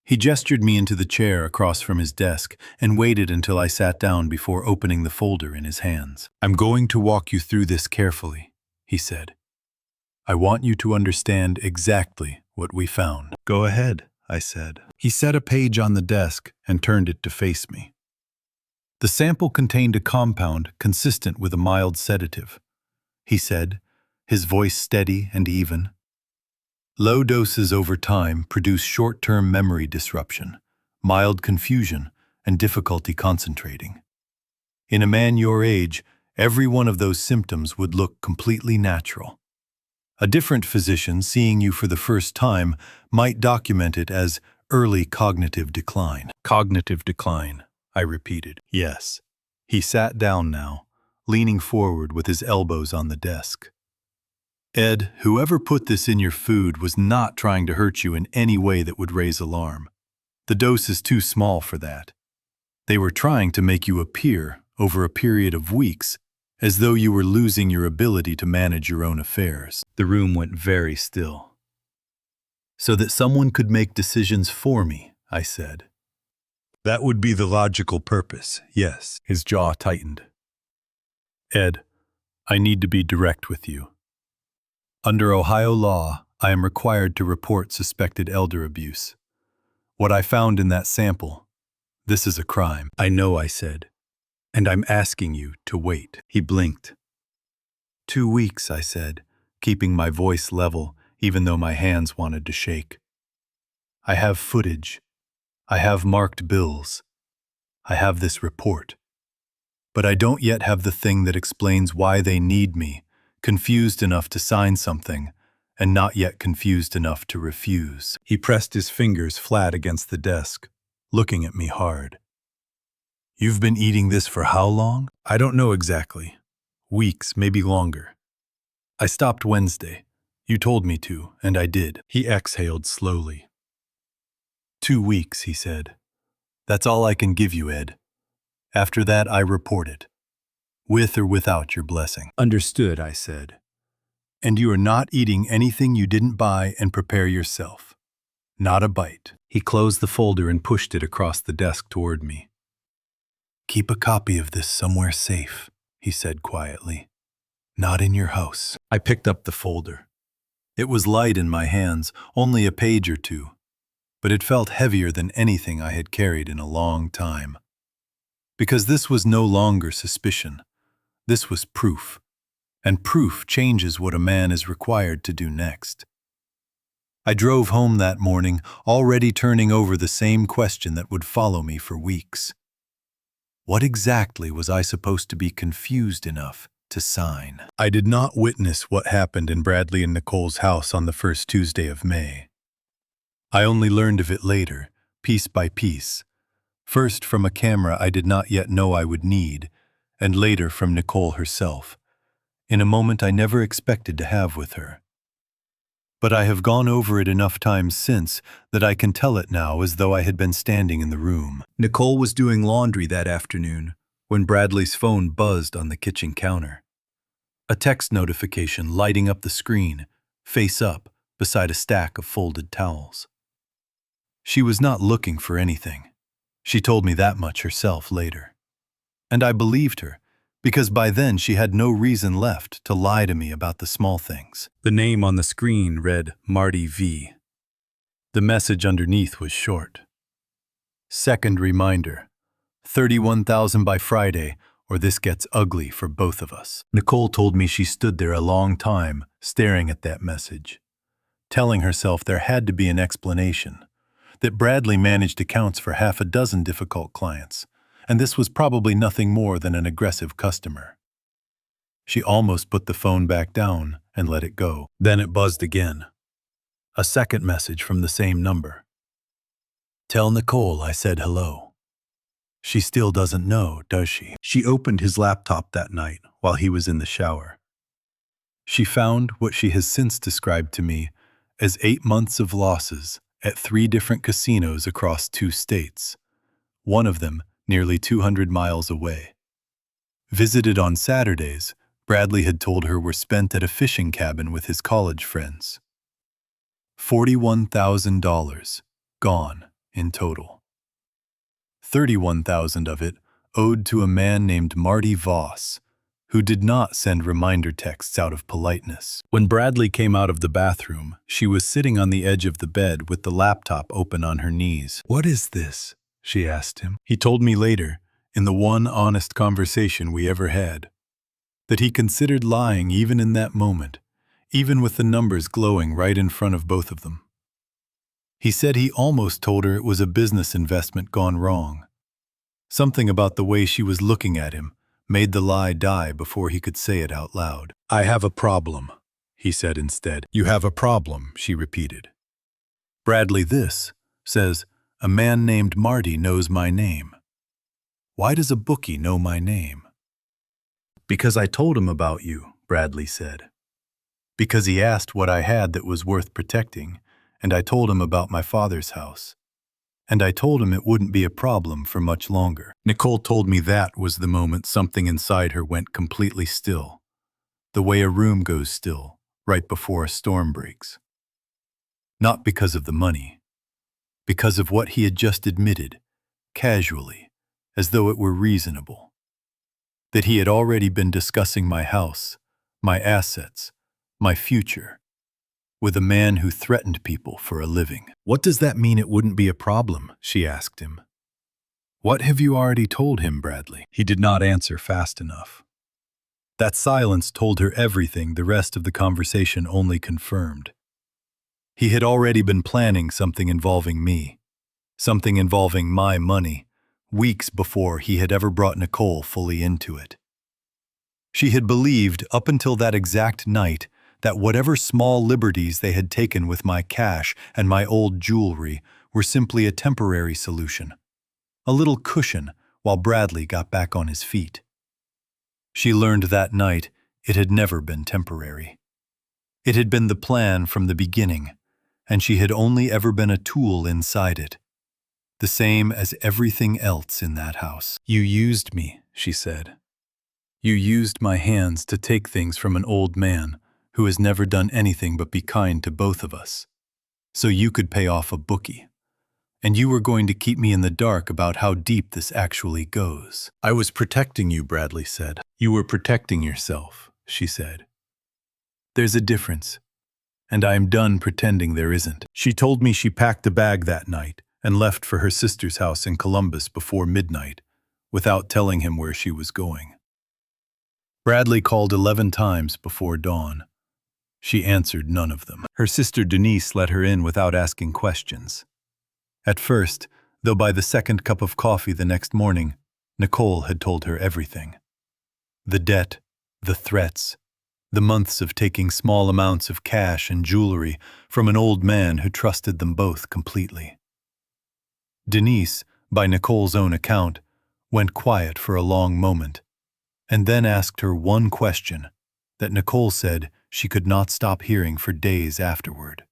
He gestured me into the chair across from his desk and waited until I sat down before opening the folder in his hands. "I'm going to walk you through this carefully," he said. "I want you to understand exactly what we found." "Go ahead," I said. He set a page on the desk and turned it to face me. The sample contained a compound consistent with a mild sedative. he said, his voice steady and even. Low doses over time produce short-term memory disruption, mild confusion, and difficulty concentrating. In a man your age, every one of those symptoms would look completely natural. A different physician seeing you for the first time might document it as early cognitive decline. Cognitive decline, I repeated. Yes. He sat down now, leaning forward with his elbows on the desk. Ed, whoever put this in your food was not trying to hurt you in any way that would raise alarm. The dose is too small for that. They were trying to make you appear, over a period of weeks, as though you were losing your ability to manage your own affairs. The room went very still. So that someone could make decisions for me, I said. That would be the logical purpose, yes. His jaw tightened. Ed, I need to be direct with you. Under Ohio law, I am required to report suspected elder abuse. What I found in that sample, this is a crime. I know, I said. And I'm asking you to wait. He blinked. 2 weeks, I said, keeping my voice level, even though my hands wanted to shake. I have footage. I have marked bills. I have this report. But I don't yet have the thing that explains why they need me, confused enough to sign something, and not yet confused enough to refuse. He pressed his fingers flat against the desk, looking at me hard. You've been eating this for how long? I don't know exactly. Weeks, maybe longer. I stopped Wednesday. You told me to, and I did. He exhaled slowly. 2 weeks, he said. That's all I can give you, Ed. After that, I report it. With or without your blessing. Understood, I said. And you are not eating anything you didn't buy and prepare yourself. Not a bite. He closed the folder and pushed it across the desk toward me. Keep a copy of this somewhere safe, he said quietly. Not in your house. I picked up the folder. It was light in my hands, only a page or two, but it felt heavier than anything I had carried in a long time. Because this was no longer suspicion. This was proof, and proof changes what a man is required to do next. I drove home that morning, already turning over the same question that would follow me for weeks. What exactly was I supposed to be confused enough to sign? I did not witness what happened in Bradley and Nicole's house on the first Tuesday of May. I only learned of it later, piece by piece. First from a camera I did not yet know I would need, and later from Nicole herself, in a moment I never expected to have with her. But I have gone over it enough times since that I can tell it now as though I had been standing in the room. Nicole was doing laundry that afternoon when Bradley's phone buzzed on the kitchen counter. A text notification lighting up the screen, face up, beside a stack of folded towels. She was not looking for anything. She told me that much herself later. And I believed her, because by then she had no reason left to lie to me about the small things. The name on the screen read Marty V. The message underneath was short. Second reminder, 31,000 by Friday, or this gets ugly for both of us. Nicole told me she stood there a long time, staring at that message, telling herself there had to be an explanation, that Bradley managed accounts for half a dozen difficult clients, and this was probably nothing more than an aggressive customer. She almost put the phone back down and let it go. Then it buzzed again. A second message from the same number. Tell Nicole I said hello. She still doesn't know, does she? She opened his laptop that night while he was in the shower. She found what she has since described to me as 8 months of losses at 3 different casinos across 2 states, one of them nearly 200 miles away. Visited on Saturdays, Bradley had told her were spent at a fishing cabin with his college friends. $41,000 gone in total. 31,000 of it owed to a man named Marty Voss, who did not send reminder texts out of politeness. When Bradley came out of the bathroom, she was sitting on the edge of the bed with the laptop open on her knees. What is this? She asked him. He told me later, in the one honest conversation we ever had. that he considered lying even in that moment, even with the numbers glowing right in front of both of them. He said he almost told her it was a business investment gone wrong. Something about the way she was looking at him made the lie die before he could say it out loud. "I have a problem," he said instead. "You have a problem," she repeated. "Bradley this says, a man named Marty knows my name. Why does a bookie know my name?" "Because I told him about you," Bradley said. "Because he asked what I had that was worth protecting, and I told him about my father's house. And I told him it wouldn't be a problem for much longer." Nicole told me that was the moment something inside her went completely still, the way a room goes still right before a storm breaks. Not because of the money, because of what he had just admitted, casually, as though it were reasonable. That he had already been discussing my house, my assets, my future, with a man who threatened people for a living. "What does that mean it wouldn't be a problem?" she asked him. "What have you already told him, Bradley?" He did not answer fast enough. That silence told her everything the rest of the conversation only confirmed. He had already been planning something involving me, something involving my money, weeks before he had ever brought Nicole fully into it. She had believed up until that exact night that whatever small liberties they had taken with my cash and my old jewelry were simply a temporary solution, a little cushion while Bradley got back on his feet. She learned that night it had never been temporary. It had been the plan from the beginning, and she had only ever been a tool inside it, the same as everything else in that house. "You used me," she said. "You used my hands to take things from an old man who has never done anything but be kind to both of us, so you could pay off a bookie. And you were going to keep me in the dark about how deep this actually goes." "I was protecting you," Bradley said. "You were protecting yourself," she said. "There's a difference, and I am done pretending there isn't." She told me she packed a bag that night and left for her sister's house in Columbus before midnight, without telling him where she was going. Bradley called 11 times before dawn. She answered none of them. Her sister Denise let her in without asking questions. At first, though by the second cup of coffee the next morning, Nicole had told her everything. The debt, the threats, the months of taking small amounts of cash and jewelry from an old man who trusted them both completely. Denise, by Nicole's own account, went quiet for a long moment, and then asked her one question that Nicole said she could not stop hearing for days afterward.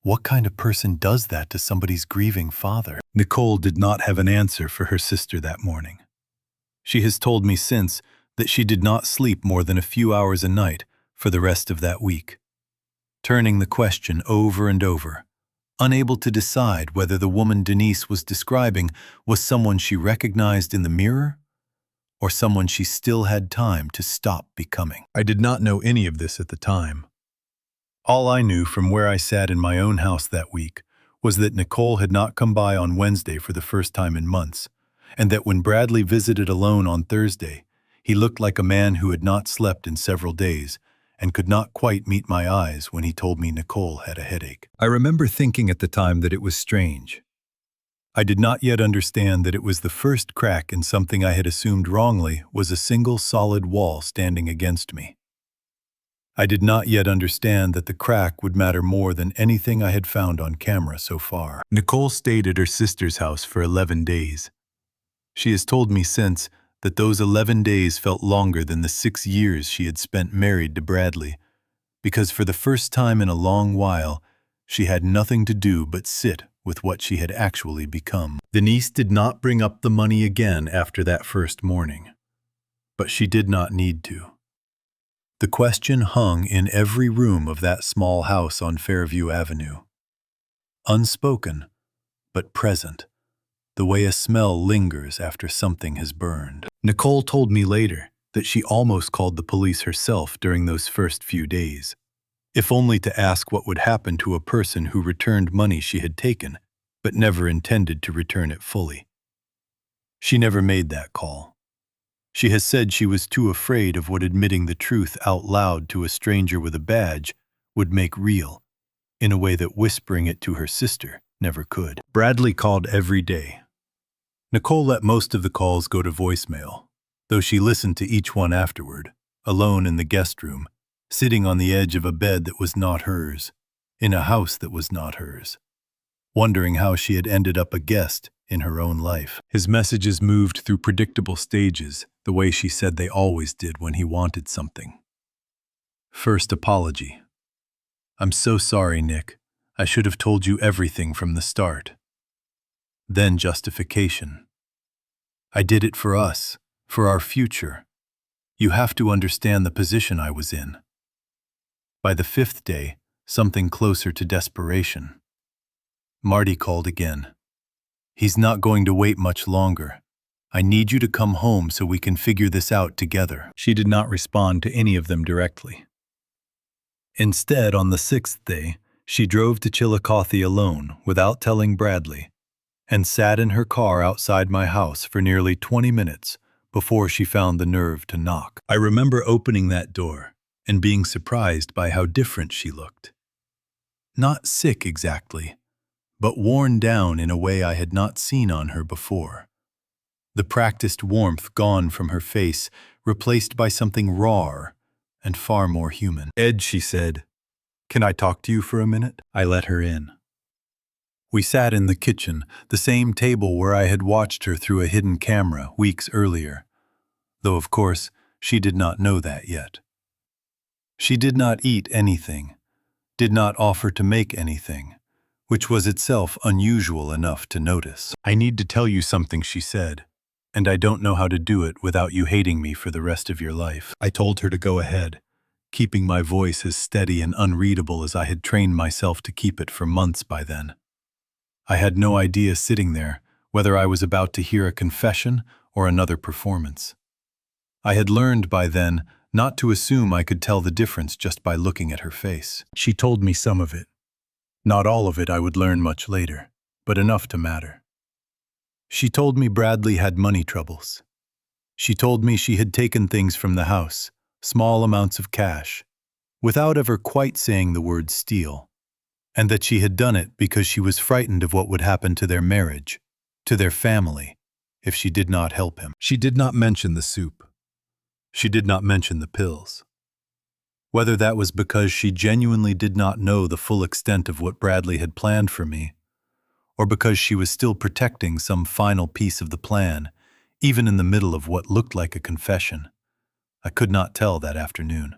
What kind of person does that to somebody's grieving father? Nicole did not have an answer for her sister that morning. She has told me since that she did not sleep more than a few hours a night for the rest of that week, turning the question over and over, unable to decide whether the woman Denise was describing was someone she recognized in the mirror or someone she still had time to stop becoming. I did not know any of this at the time. All I knew from where I sat in my own house that week was that Nicole had not come by on Wednesday for the first time in months, and that when Bradley visited alone on Thursday, he looked like a man who had not slept in several days and could not quite meet my eyes when he told me Nicole had a headache. I remember thinking at the time that it was strange. I did not yet understand that it was the first crack in something I had assumed wrongly was a single solid wall standing against me. I did not yet understand that the crack would matter more than anything I had found on camera so far. Nicole stayed at her sister's house for 11 days. She has told me since that those 11 days felt longer than the 6 years she had spent married to Bradley, because for the first time in a long while, she had nothing to do but sit with what she had actually become. Denise did not bring up the money again after that first morning, but she did not need to. The question hung in every room of that small house on Fairview Avenue. Unspoken, but present, the way a smell lingers after something has burned. Nicole told me later that she almost called the police herself during those first few days, if only to ask what would happen to a person who returned money she had taken, but never intended to return it fully. She never made that call. She has said she was too afraid of what admitting the truth out loud to a stranger with a badge would make real, in a way that whispering it to her sister never could. Bradley called every day. Nicole let most of the calls go to voicemail, though she listened to each one afterward, alone in the guest room, sitting on the edge of a bed that was not hers, in a house that was not hers, wondering how she had ended up a guest in her own life. His messages moved through predictable stages, the way she said they always did when he wanted something. First, apology. "I'm so sorry, Nick. I should have told you everything from the start." Then justification. "I did it for us, for our future. You have to understand the position I was in." By the fifth day, something closer to desperation. Marty called again. "He's not going to wait much longer. I need you to come home so we can figure this out together." She did not respond to any of them directly. Instead, on the sixth day, she drove to Chillicothe alone without telling Bradley, and sat in her car outside my house for nearly 20 minutes before she found the nerve to knock. I remember opening that door and being surprised by how different she looked. Not sick exactly, but worn down in a way I had not seen on her before. The practiced warmth gone from her face, replaced by something rawer and far more human. "Ed," she said, "can I talk to you for a minute?" I let her in. We sat in the kitchen, the same table where I had watched her through a hidden camera weeks earlier, though of course she did not know that yet. She did not eat anything, did not offer to make anything, which was itself unusual enough to notice. "I need to tell you something," she said, "and I don't know how to do it without you hating me for the rest of your life." I told her to go ahead, keeping my voice as steady and unreadable as I had trained myself to keep it for months by then. I had no idea sitting there whether I was about to hear a confession or another performance. I had learned by then not to assume I could tell the difference just by looking at her face. She told me some of it. Not all of it I would learn much later, but enough to matter. She told me Bradley had money troubles. She told me she had taken things from the house, small amounts of cash, without ever quite saying the word steal, and that she had done it because she was frightened of what would happen to their marriage, to their family, if she did not help him. She did not mention the soup. She did not mention the pills. Whether that was because she genuinely did not know the full extent of what Bradley had planned for me, or because she was still protecting some final piece of the plan, even in the middle of what looked like a confession, I could not tell that afternoon.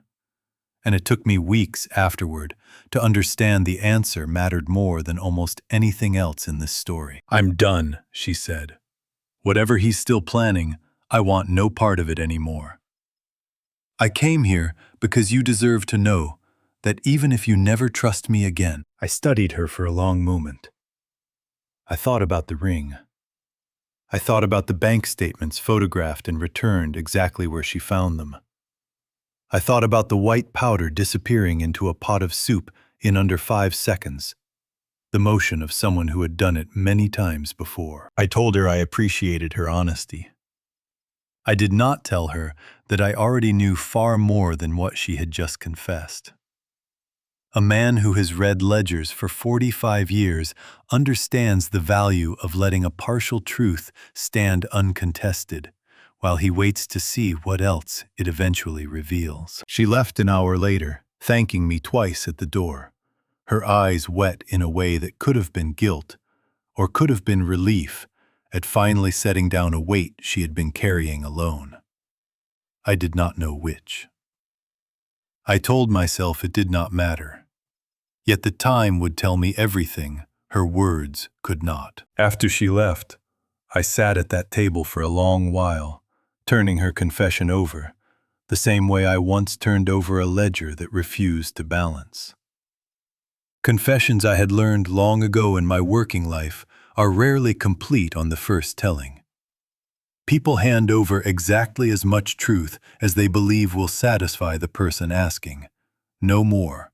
And it took me weeks afterward to understand the answer mattered more than almost anything else in this story. "I'm done," she said. "Whatever he's still planning, I want no part of it anymore. I came here because you deserve to know that even if you never trust me again." I studied her for a long moment. I thought about the ring. I thought about the bank statements photographed and returned exactly where she found them. I thought about the white powder disappearing into a pot of soup in under 5 seconds, the motion of someone who had done it many times before. I told her I appreciated her honesty. I did not tell her that I already knew far more than what she had just confessed. A man who has read ledgers for 45 years understands the value of letting a partial truth stand uncontested, while he waits to see what else it eventually reveals. She left an hour later, thanking me twice at the door, her eyes wet in a way that could have been guilt, or could have been relief, at finally setting down a weight she had been carrying alone. I did not know which. I told myself it did not matter. Yet the time would tell me everything her words could not. After she left, I sat at that table for a long while, turning her confession over, the same way I once turned over a ledger that refused to balance. Confessions I had learned long ago in my working life are rarely complete on the first telling. People hand over exactly as much truth as they believe will satisfy the person asking, no more.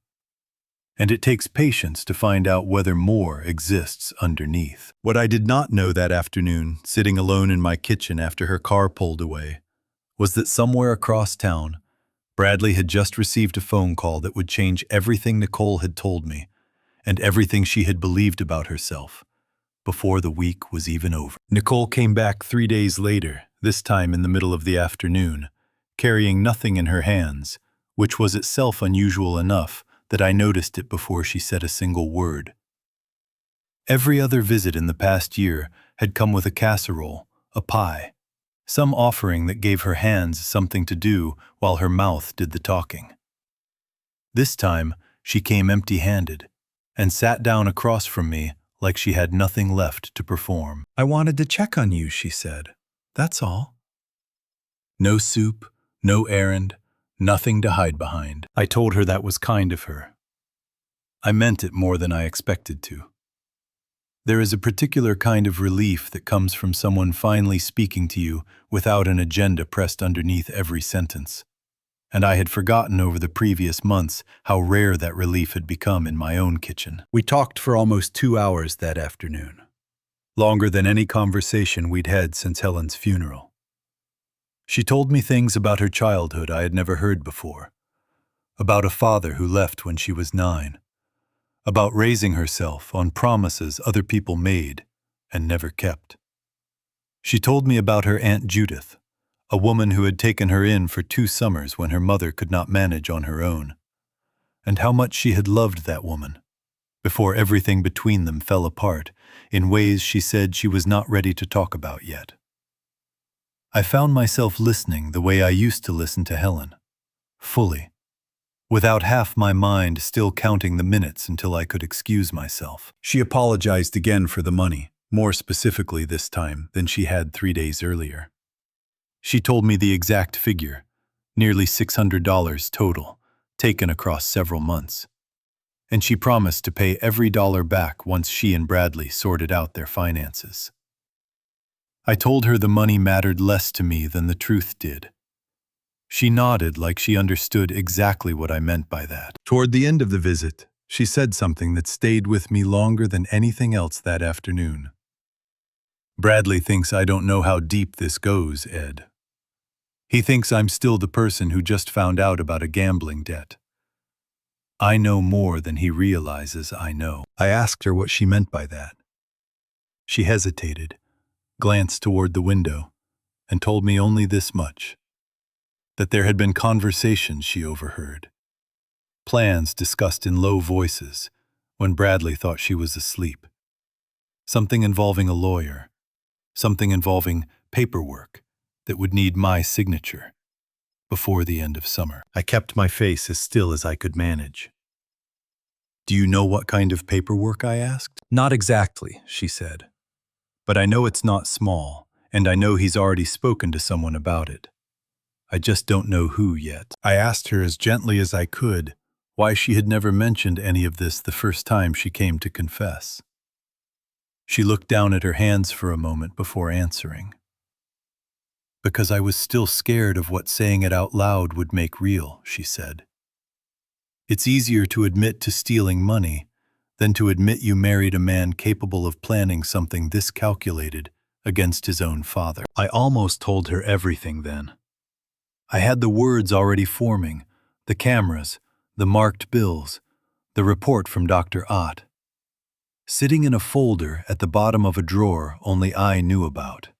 And it takes patience to find out whether more exists underneath. What I did not know that afternoon, sitting alone in my kitchen after her car pulled away, was that somewhere across town, Bradley had just received a phone call that would change everything Nicole had told me and everything she had believed about herself before the week was even over. Nicole came back 3 days later, this time in the middle of the afternoon, carrying nothing in her hands, which was itself unusual enough that I noticed it before she said a single word. Every other visit in the past year had come with a casserole, a pie, some offering that gave her hands something to do while her mouth did the talking. This time, she came empty-handed and sat down across from me like she had nothing left to perform. "I wanted to check on you," she said. "That's all." No soup, no errand, nothing to hide behind. I told her that was kind of her. I meant it more than I expected to. There is a particular kind of relief that comes from someone finally speaking to you without an agenda pressed underneath every sentence. And I had forgotten over the previous months how rare that relief had become in my own kitchen. We talked for almost 2 hours that afternoon, longer than any conversation we'd had since Helen's funeral. She told me things about her childhood I had never heard before, about a father who left when she was 9, about raising herself on promises other people made and never kept. She told me about her Aunt Judith, a woman who had taken her in for 2 summers when her mother could not manage on her own, and how much she had loved that woman, before everything between them fell apart in ways she said she was not ready to talk about yet. I found myself listening the way I used to listen to Helen, fully, without half my mind still counting the minutes until I could excuse myself. She apologized again for the money, more specifically this time than she had 3 days earlier. She told me the exact figure, nearly $600 total, taken across several months. And she promised to pay every dollar back once she and Bradley sorted out their finances. I told her the money mattered less to me than the truth did. She nodded like she understood exactly what I meant by that. Toward the end of the visit, she said something that stayed with me longer than anything else that afternoon. "Bradley thinks I don't know how deep this goes, Ed. He thinks I'm still the person who just found out about a gambling debt. I know more than he realizes I know." I asked her what she meant by that. She hesitated, glanced toward the window, and told me only this much: that there had been conversations she overheard, plans discussed in low voices when Bradley thought she was asleep, something involving a lawyer, something involving paperwork that would need my signature before the end of summer. I kept my face as still as I could manage. "Do you know what kind of paperwork?" I asked. "Not exactly," she said. "But I know it's not small, and I know he's already spoken to someone about it. I just don't know who yet." I asked her as gently as I could why she had never mentioned any of this the first time she came to confess. She looked down at her hands for a moment before answering. "Because I was still scared of what saying it out loud would make real," she said. "It's easier to admit to stealing money than to admit you married a man capable of planning something this calculated against his own father." I almost told her everything then. I had the words already forming, the cameras, the marked bills, the report from Dr. Ott, sitting in a folder at the bottom of a drawer only I knew about.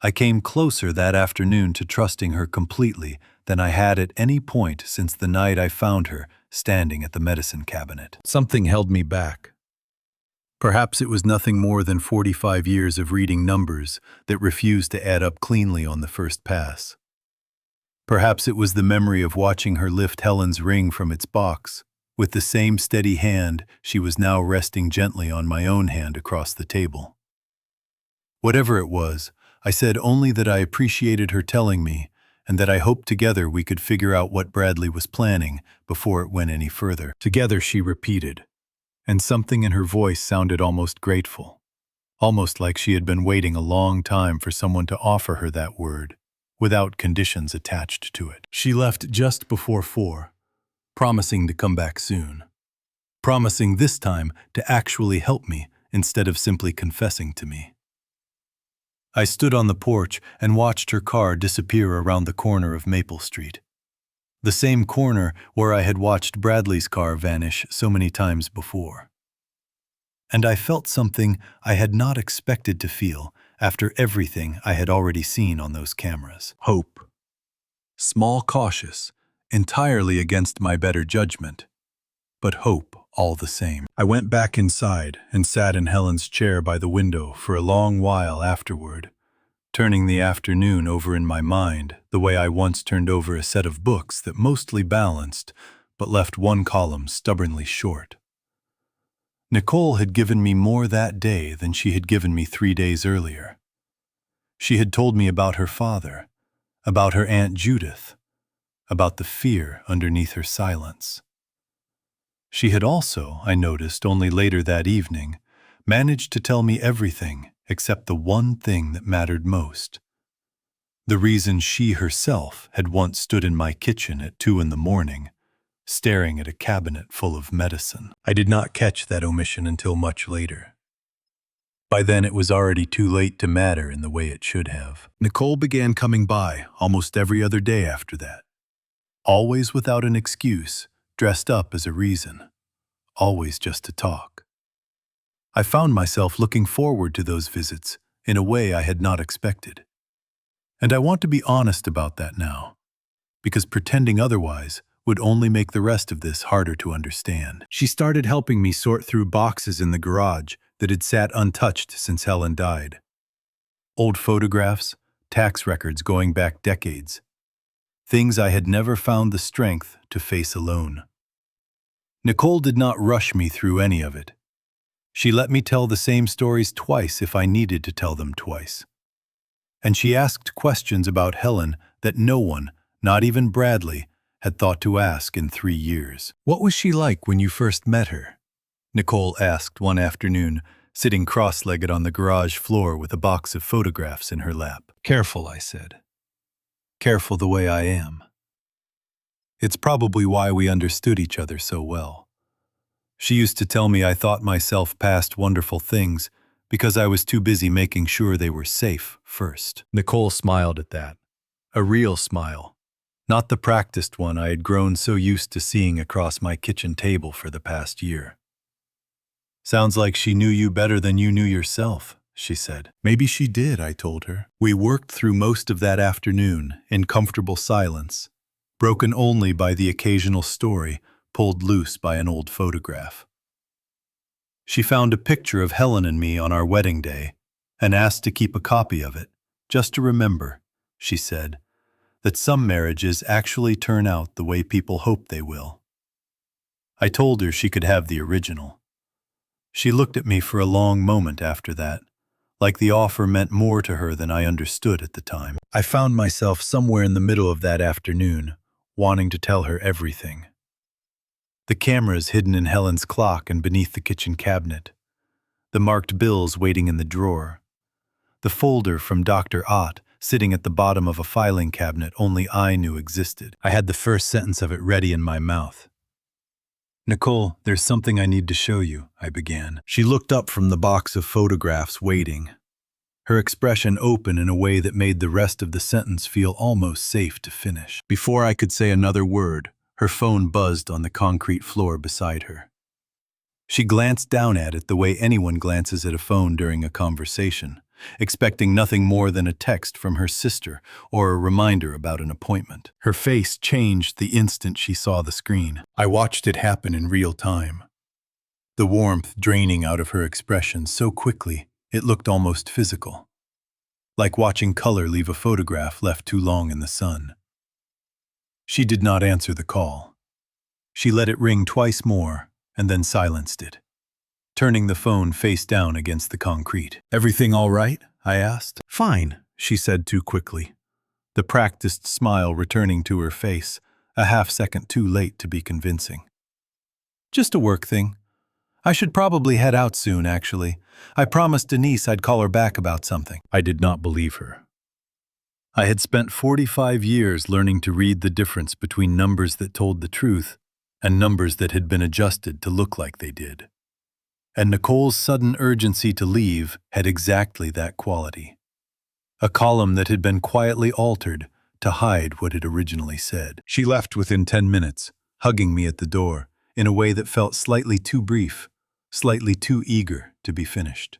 I came closer that afternoon to trusting her completely than I had at any point since the night I found her standing at the medicine cabinet. Something held me back. Perhaps it was nothing more than 45 years of reading numbers that refused to add up cleanly on the first pass. Perhaps it was the memory of watching her lift Helen's ring from its box, with the same steady hand she was now resting gently on my own hand across the table. Whatever it was, I said only that I appreciated her telling me, and that I hoped together we could figure out what Bradley was planning before it went any further. Together, she repeated, and something in her voice sounded almost grateful, almost like she had been waiting a long time for someone to offer her that word, without conditions attached to it. She left just before 4, promising to come back soon, promising this time to actually help me instead of simply confessing to me. I stood on the porch and watched her car disappear around the corner of Maple Street. The same corner where I had watched Bradley's car vanish so many times before. And I felt something I had not expected to feel after everything I had already seen on those cameras. Hope. Small, cautious, entirely against my better judgment, but hope all the same. I went back inside and sat in Helen's chair by the window for a long while afterward, turning the afternoon over in my mind the way I once turned over a set of books that mostly balanced but left one column stubbornly short. Nicole had given me more that day than she had given me 3 days earlier. She had told me about her father, about her Aunt Judith, about the fear underneath her silence. She had also, I noticed only later that evening, managed to tell me everything except the one thing that mattered most. The reason she herself had once stood in my kitchen at 2 a.m, staring at a cabinet full of medicine. I did not catch that omission until much later. By then it was already too late to matter in the way it should have. Nicole began coming by almost every other day after that. Always without an excuse, dressed up as a reason. Always just to talk. I found myself looking forward to those visits in a way I had not expected. And I want to be honest about that now, because pretending otherwise would only make the rest of this harder to understand. She started helping me sort through boxes in the garage that had sat untouched since Helen died. Old photographs, tax records going back decades. Things I had never found the strength to face alone. Nicole did not rush me through any of it. She let me tell the same stories twice if I needed to tell them twice. And she asked questions about Helen that no one, not even Bradley, had thought to ask in 3 years. "What was she like when you first met her?" Nicole asked one afternoon, sitting cross-legged on the garage floor with a box of photographs in her lap. "Careful," I said. "Careful the way I am." It's probably why we understood each other so well. She used to tell me I thought myself past wonderful things because I was too busy making sure they were safe first. Nicole smiled at that. A real smile. Not the practiced one I had grown so used to seeing across my kitchen table for the past year. "Sounds like she knew you better than you knew yourself," she said. Maybe she did, I told her. We worked through most of that afternoon in comfortable silence, broken only by the occasional story pulled loose by an old photograph. She found a picture of Helen and me on our wedding day and asked to keep a copy of it, just to remember, she said, that some marriages actually turn out the way people hope they will. I told her she could have the original. She looked at me for a long moment after that, like the offer meant more to her than I understood at the time. I found myself somewhere in the middle of that afternoon, wanting to tell her everything. The cameras hidden in Helen's clock and beneath the kitchen cabinet. The marked bills waiting in the drawer. The folder from Dr. Ott sitting at the bottom of a filing cabinet only I knew existed. I had the first sentence of it ready in my mouth. "Nicole, there's something I need to show you," I began. She looked up from the box of photographs waiting, her expression open in a way that made the rest of the sentence feel almost safe to finish. Before I could say another word, her phone buzzed on the concrete floor beside her. She glanced down at it the way anyone glances at a phone during a conversation, expecting nothing more than a text from her sister or a reminder about an appointment. Her face changed the instant she saw the screen. I watched it happen in real time. The warmth draining out of her expression so quickly it looked almost physical, like watching color leave a photograph left too long in the sun. She did not answer the call. She let it ring twice more and then silenced it, turning the phone face down against the concrete. "Everything all right?" I asked. "Fine," she said too quickly, the practiced smile returning to her face, a half-second too late to be convincing. "Just a work thing. I should probably head out soon, actually. I promised Denise I'd call her back about something." I did not believe her. I had spent 45 years learning to read the difference between numbers that told the truth and numbers that had been adjusted to look like they did. And Nicole's sudden urgency to leave had exactly that quality. a column that had been quietly altered to hide what it originally said. She left within 10 minutes, hugging me at the door, in a way that felt slightly too brief, slightly too eager to be finished.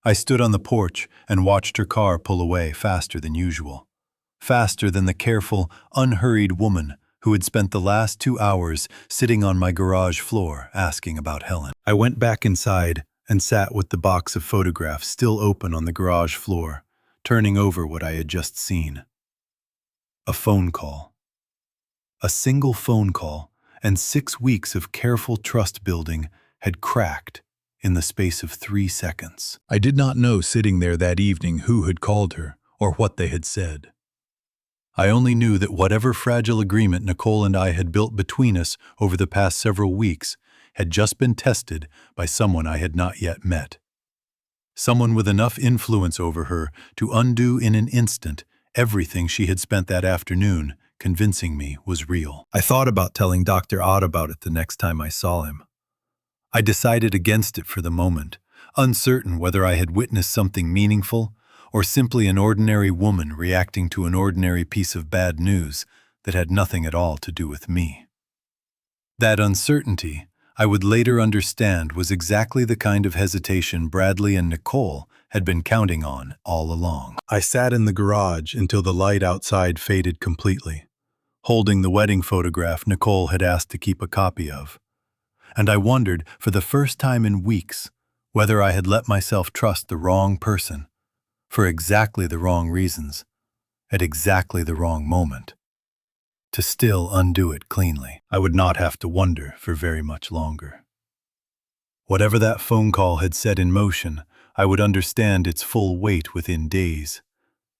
I stood on the porch and watched her car pull away faster than usual, faster than the careful, unhurried woman who had spent the last 2 hours sitting on my garage floor asking about Helen. I went back inside and sat with the box of photographs still open on the garage floor, turning over what I had just seen. A phone call. A single phone call and 6 weeks of careful trust building had cracked in the space of 3 seconds. I did not know sitting there that evening who had called her or what they had said. I only knew that whatever fragile agreement Nicole and I had built between us over the past several weeks had just been tested by someone I had not yet met. Someone with enough influence over her to undo in an instant everything she had spent that afternoon convincing me was real. I thought about telling Dr. Ott about it the next time I saw him. I decided against it for the moment, uncertain whether I had witnessed something meaningful or simply an ordinary woman reacting to an ordinary piece of bad news that had nothing at all to do with me. That uncertainty, I would later understand, was exactly the kind of hesitation Bradley and Nicole had been counting on all along. I sat in the garage until the light outside faded completely, holding the wedding photograph Nicole had asked to keep a copy of. And I wondered, for the first time in weeks, whether I had let myself trust the wrong person, for exactly the wrong reasons, at exactly the wrong moment, to still undo it cleanly. I would not have to wonder for very much longer. Whatever that phone call had set in motion, I would understand its full weight within days,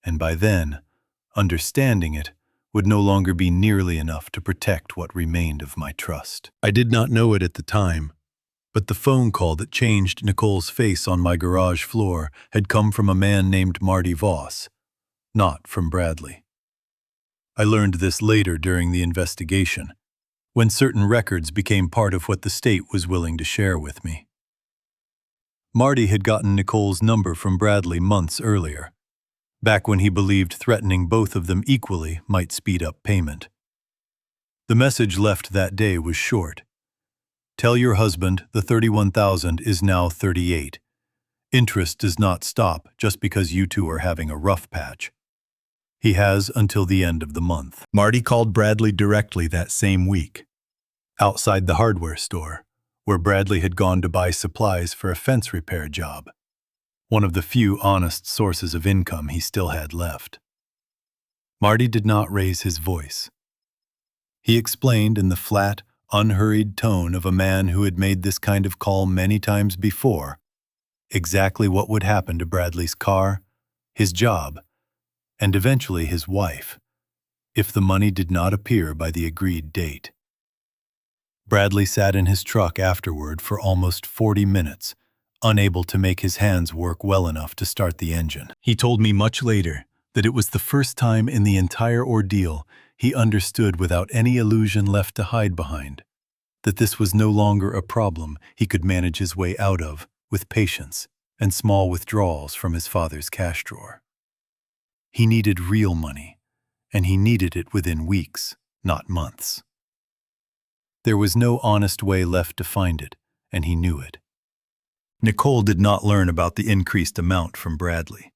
and by then, understanding it would no longer be nearly enough to protect what remained of my trust. I did not know it at the time, but the phone call that changed Nicole's face on my garage floor had come from a man named Marty Voss, not from Bradley. I learned this later during the investigation, when certain records became part of what the state was willing to share with me. Marty had gotten Nicole's number from Bradley months earlier, back when he believed threatening both of them equally might speed up payment. The message left that day was short. Tell your husband the $31,000 is now $38,000. Interest does not stop just because you two are having a rough patch. He has until the end of the month. Marty called Bradley directly that same week, outside the hardware store, where Bradley had gone to buy supplies for a fence repair job, one of the few honest sources of income he still had left. Marty did not raise his voice. He explained in the flat, unhurried tone of a man who had made this kind of call many times before exactly what would happen to Bradley's car, his job, and eventually his wife, if the money did not appear by the agreed date. Bradley sat in his truck afterward for almost 40 minutes, unable to make his hands work well enough to start the engine. He told me much later that it was the first time in the entire ordeal he understood without any illusion left to hide behind, that this was no longer a problem he could manage his way out of with patience and small withdrawals from his father's cash drawer. He needed real money, and he needed it within weeks, not months. There was no honest way left to find it, and he knew it. Nicole did not learn about the increased amount from Bradley.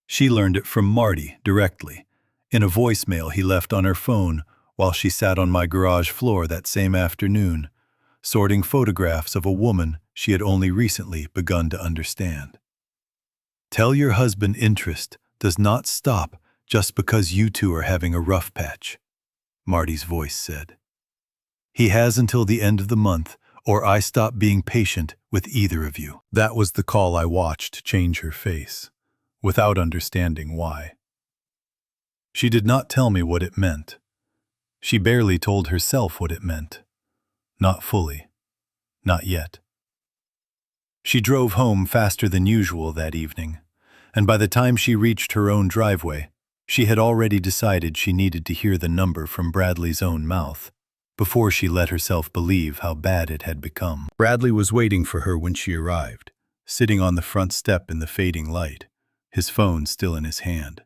She learned it from Marty directly, in a voicemail he left on her phone while she sat on my garage floor that same afternoon, sorting photographs of a woman she had only recently begun to understand. Tell your husband interest does not stop just because you two are having a rough patch, Marty's voice said. He has until the end of the month, or I stop being patient with either of you. That was the call I watched change her face, without understanding why. She did not tell me what it meant. She barely told herself what it meant. Not fully. Not yet. She drove home faster than usual that evening, and by the time she reached her own driveway, she had already decided she needed to hear the number from Bradley's own mouth before she let herself believe how bad it had become. Bradley was waiting for her when she arrived, sitting on the front step in the fading light, his phone still in his hand.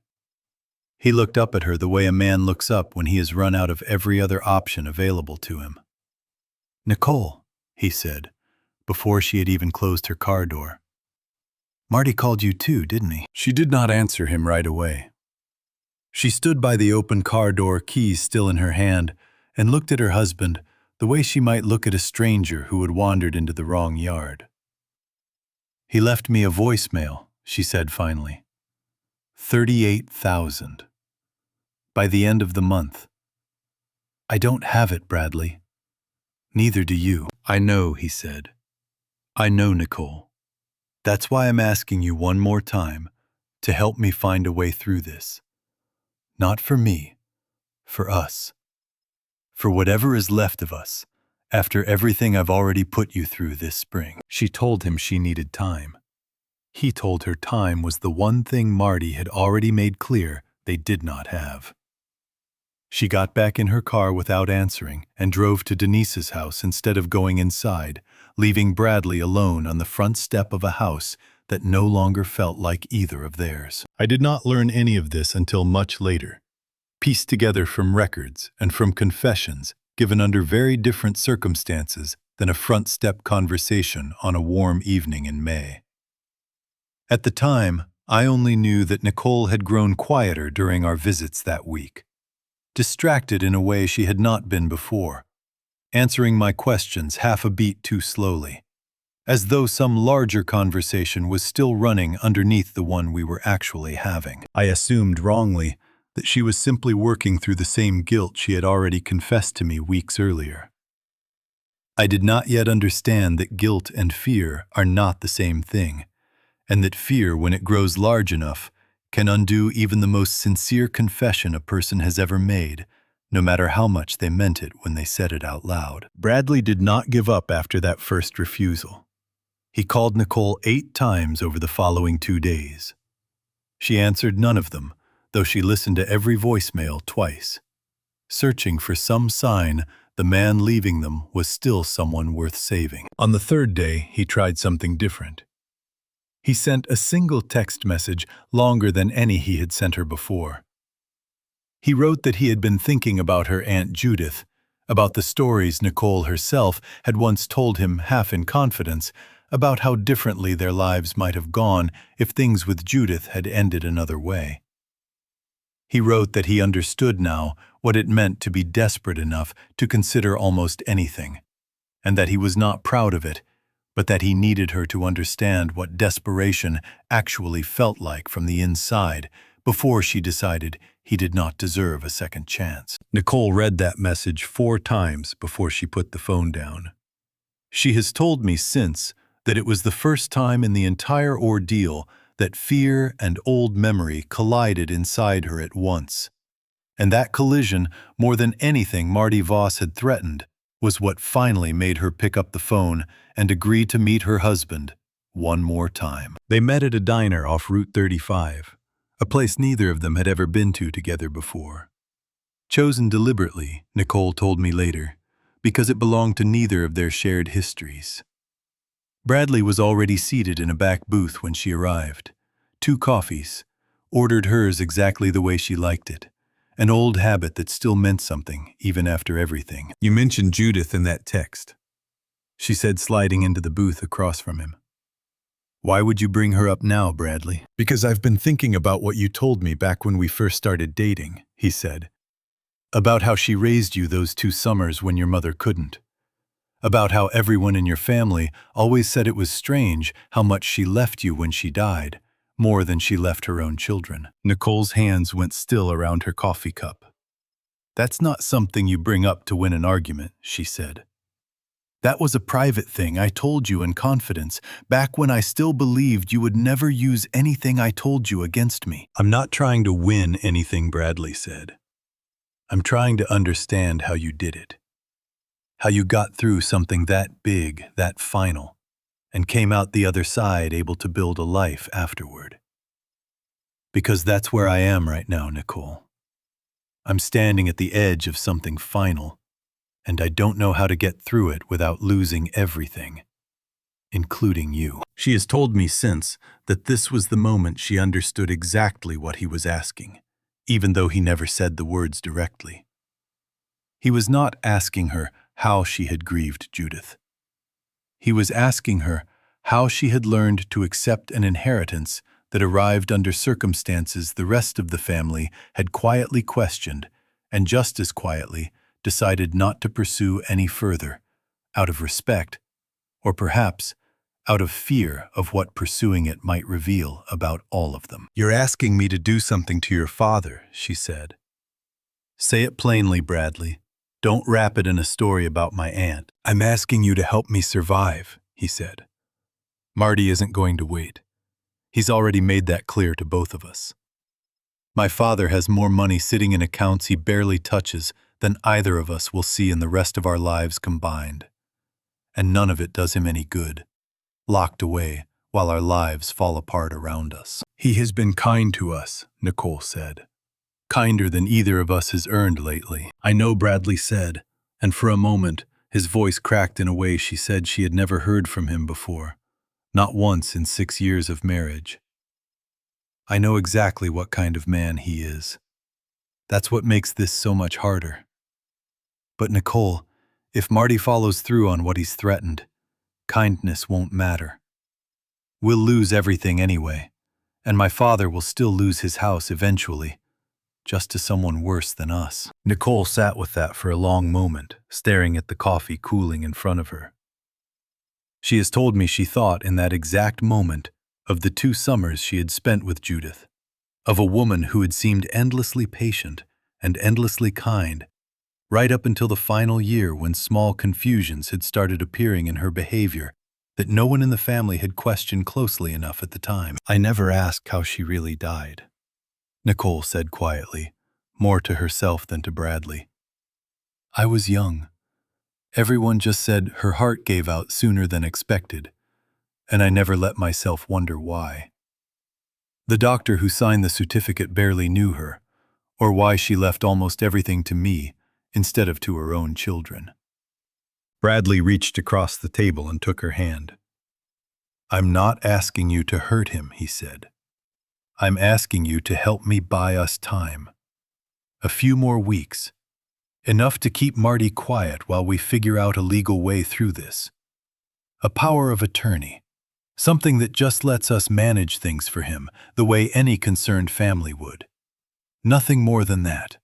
He looked up at her the way a man looks up when he has run out of every other option available to him. "Nicole," he said, before she had even closed her car door. "Marty called you too, didn't he?" She did not answer him right away. She stood by the open car door, keys still in her hand, and looked at her husband the way she might look at a stranger who had wandered into the wrong yard. "He left me a voicemail," she said finally. 38,000. By the end of the month. "I don't have it, Bradley. Neither do you." "I know," he said. "I know, Nicole. That's why I'm asking you one more time to help me find a way through this. Not for me, for us. For whatever is left of us, after everything I've already put you through this spring." She told him she needed time. He told her time was the one thing Marty had already made clear they did not have. She got back in her car without answering and drove to Denise's house instead of going inside, leaving Bradley alone on the front step of a house that no longer felt like either of theirs. I did not learn any of this until much later, pieced together from records and from confessions given under very different circumstances than a front step conversation on a warm evening in May. At the time, I only knew that Nicole had grown quieter during our visits that week, distracted in a way she had not been before, answering my questions half a beat too slowly, as though some larger conversation was still running underneath the one we were actually having. I assumed wrongly that she was simply working through the same guilt she had already confessed to me weeks earlier. I did not yet understand that guilt and fear are not the same thing, and that fear, when it grows large enough, can undo even the most sincere confession a person has ever made, no matter how much they meant it when they said it out loud. Bradley did not give up after that first refusal. He called Nicole 8 times over the following 2 days. She answered none of them, though she listened to every voicemail twice, searching for some sign the man leaving them was still someone worth saving. On the 3rd day, he tried something different. He sent a single text message longer than any he had sent her before. He wrote that he had been thinking about her Aunt Judith, about the stories Nicole herself had once told him half in confidence, about how differently their lives might have gone if things with Judith had ended another way. He wrote that he understood now what it meant to be desperate enough to consider almost anything, and that he was not proud of it, but that he needed her to understand what desperation actually felt like from the inside before she decided he did not deserve a second chance. Nicole read that message 4 times before she put the phone down. She has told me since that it was the first time in the entire ordeal that fear and old memory collided inside her at once. And that collision, more than anything Marty Voss had threatened, was what finally made her pick up the phone and agree to meet her husband one more time. They met at a diner off Route 35, a place neither of them had ever been to together before. Chosen deliberately, Nicole told me later, because it belonged to neither of their shared histories. Bradley was already seated in a back booth when she arrived. 2 coffees, ordered hers exactly the way she liked it. An old habit that still meant something, even after everything. "You mentioned Judith in that text," she said, sliding into the booth across from him. "Why would you bring her up now, Bradley?" "Because I've been thinking about what you told me back when we first started dating," he said. "About how she raised you those 2 summers when your mother couldn't. About how everyone in your family always said it was strange how much she left you when she died, more than she left her own children." Nicole's hands went still around her coffee cup. "That's not something you bring up to win an argument," she said. "That was a private thing I told you in confidence, back when I still believed you would never use anything I told you against me." "I'm not trying to win anything," Bradley said. "I'm trying to understand how you did it. How you got through something that big, that final, and came out the other side able to build a life afterward. Because that's where I am right now, Nicole. I'm standing at the edge of something final, and I don't know how to get through it without losing everything, including you." She has told me since that this was the moment she understood exactly what he was asking, even though he never said the words directly. He was not asking her how she had grieved Judith. He was asking her how she had learned to accept an inheritance that arrived under circumstances the rest of the family had quietly questioned and just as quietly decided not to pursue any further, out of respect, or perhaps out of fear of what pursuing it might reveal about all of them. "You're asking me to do something to your father," she said. "Say it plainly, Bradley. Don't wrap it in a story about my aunt." "I'm asking you to help me survive," he said. "Marty isn't going to wait. He's already made that clear to both of us. My father has more money sitting in accounts he barely touches than either of us will see in the rest of our lives combined. And none of it does him any good, locked away while our lives fall apart around us." "He has been kind to us," Nicole said. "Kinder than either of us has earned lately." "I know," Bradley said, and for a moment his voice cracked in a way she said she had never heard from him before, not once in 6 years of marriage. "I know exactly what kind of man he is. That's what makes this so much harder. But Nicole, if Marty follows through on what he's threatened, kindness won't matter. We'll lose everything anyway, and my father will still lose his house eventually, just to someone worse than us." Nicole sat with that for a long moment, staring at the coffee cooling in front of her. She has told me she thought in that exact moment of the 2 summers she had spent with Judith, of a woman who had seemed endlessly patient and endlessly kind, right up until the final year when small confusions had started appearing in her behavior that no one in the family had questioned closely enough at the time. "I never asked how she really died," Nicole said quietly, more to herself than to Bradley. "I was young. Everyone just said her heart gave out sooner than expected, and I never let myself wonder why. The doctor who signed the certificate barely knew her, or why she left almost everything to me instead of to her own children." Bradley reached across the table and took her hand. "I'm not asking you to hurt him," he said. "I'm asking you to help me buy us time. A few more weeks. Enough to keep Marty quiet while we figure out a legal way through this. A power of attorney. Something that just lets us manage things for him the way any concerned family would. Nothing more than that.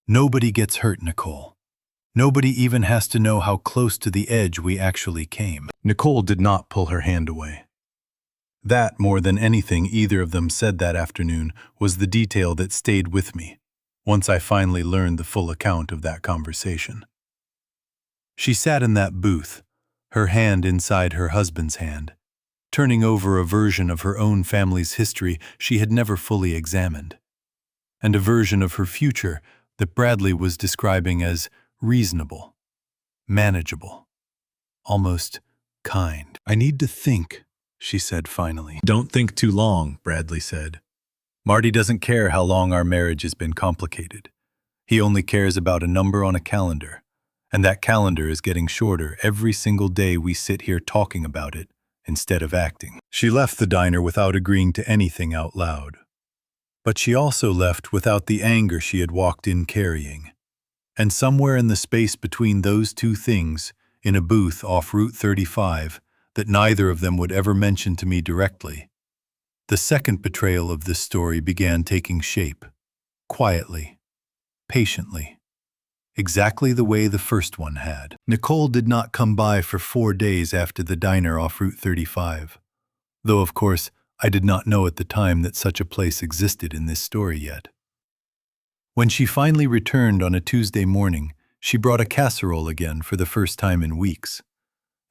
Nobody gets hurt, Nicole. Nobody even has to know how close to the edge we actually came." Nicole did not pull her hand away. That, more than anything either of them said that afternoon, was the detail that stayed with me, once I finally learned the full account of that conversation. She sat in that booth, her hand inside her husband's hand, turning over a version of her own family's history she had never fully examined, and a version of her future that Bradley was describing as reasonable, manageable, almost kind. "I need to think," she said finally. "Don't think too long," Bradley said. "Marty doesn't care how long our marriage has been complicated. He only cares about a number on a calendar, and that calendar is getting shorter every single day we sit here talking about it instead of acting." She left the diner without agreeing to anything out loud. But she also left without the anger she had walked in carrying. And somewhere in the space between those two things, in a booth off Route 35 that neither of them would ever mention to me directly, the second betrayal of this story began taking shape, quietly, patiently, exactly the way the first one had. Nicole did not come by for 4 days after the diner off Route 35, though of course I did not know at the time that such a place existed in this story yet. When she finally returned on a Tuesday morning, she brought a casserole again for the first time in weeks,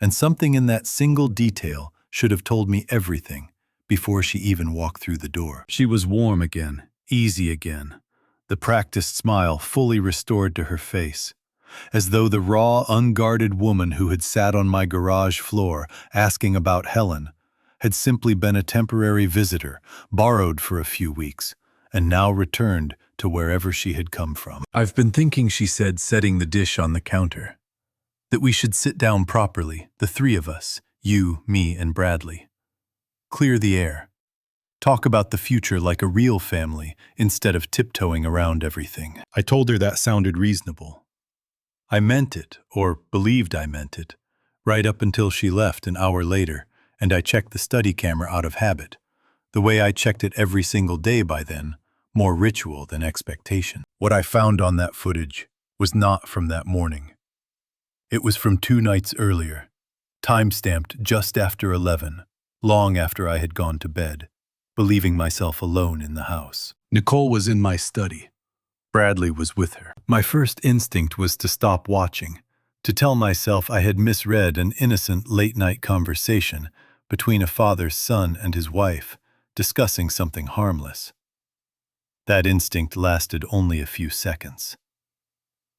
and something in that single detail should have told me everything before she even walked through the door. She was warm again, easy again, the practiced smile fully restored to her face, as though the raw, unguarded woman who had sat on my garage floor asking about Helen had simply been a temporary visitor, borrowed for a few weeks, and now returned to wherever she had come from. "I've been thinking," she said, setting the dish on the counter, "that we should sit down properly, the 3 of us, you, me, and Bradley. Clear the air. Talk about the future like a real family instead of tiptoeing around everything. I told her that sounded reasonable. I meant it, or believed I meant it, right up until she left an hour later, and I checked the study camera out of habit, the way I checked it every single day by then, more ritual than expectation. What I found on that footage was not from that morning. It was from 2 nights earlier, time-stamped just after 11, long after I had gone to bed, believing myself alone in the house. Nicole was in my study. Bradley was with her. My first instinct was to stop watching, to tell myself I had misread an innocent late-night conversation between a father's son and his wife, discussing something harmless. That instinct lasted only a few seconds.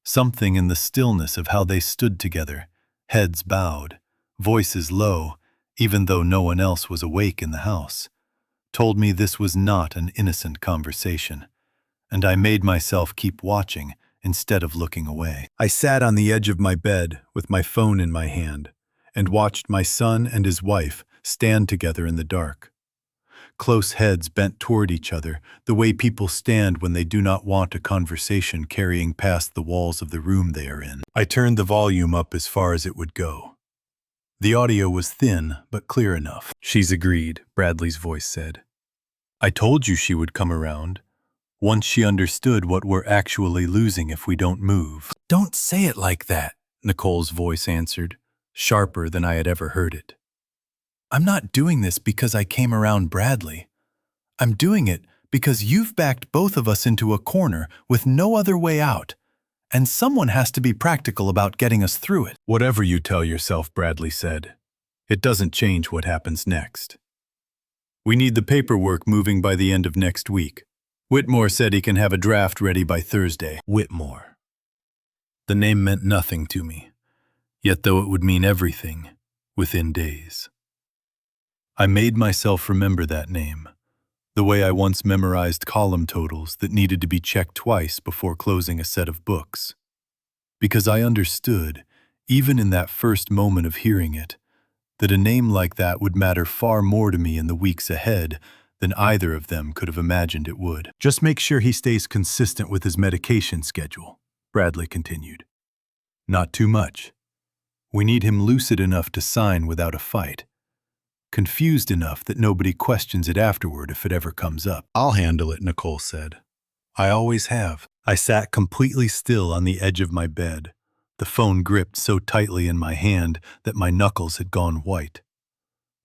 Something in the stillness of how they stood together, heads bowed, voices low, even though no one else was awake in the house, told me this was not an innocent conversation, and I made myself keep watching instead of looking away. I sat on the edge of my bed with my phone in my hand and watched my son and his wife stand together in the dark. Close heads bent toward each other, the way people stand when they do not want a conversation carrying past the walls of the room they are in. I turned the volume up as far as it would go. The audio was thin, but clear enough. "She's agreed," Bradley's voice said. "I told you she would come around, once she understood what we're actually losing if we don't move." "Don't say it like that," Nicole's voice answered, sharper than I had ever heard it. "I'm not doing this because I came around Bradley. I'm doing it because you've backed both of us into a corner with no other way out, and someone has to be practical about getting us through it." "Whatever you tell yourself," Bradley said, "it doesn't change what happens next. We need the paperwork moving by the end of next week. Whitmore said he can have a draft ready by Thursday." Whitmore. The name meant nothing to me, yet though it would mean everything, within days. I made myself remember that name, the way I once memorized column totals that needed to be checked twice before closing a set of books. Because I understood, even in that first moment of hearing it, that a name like that would matter far more to me in the weeks ahead than either of them could have imagined it would. "Just make sure he stays consistent with his medication schedule," Bradley continued. "Not too much. We need him lucid enough to sign without a fight. Confused enough that nobody questions it afterward if it ever comes up." "I'll handle it," Nicole said. "I always have." I sat completely still on the edge of my bed, the phone gripped so tightly in my hand that my knuckles had gone white.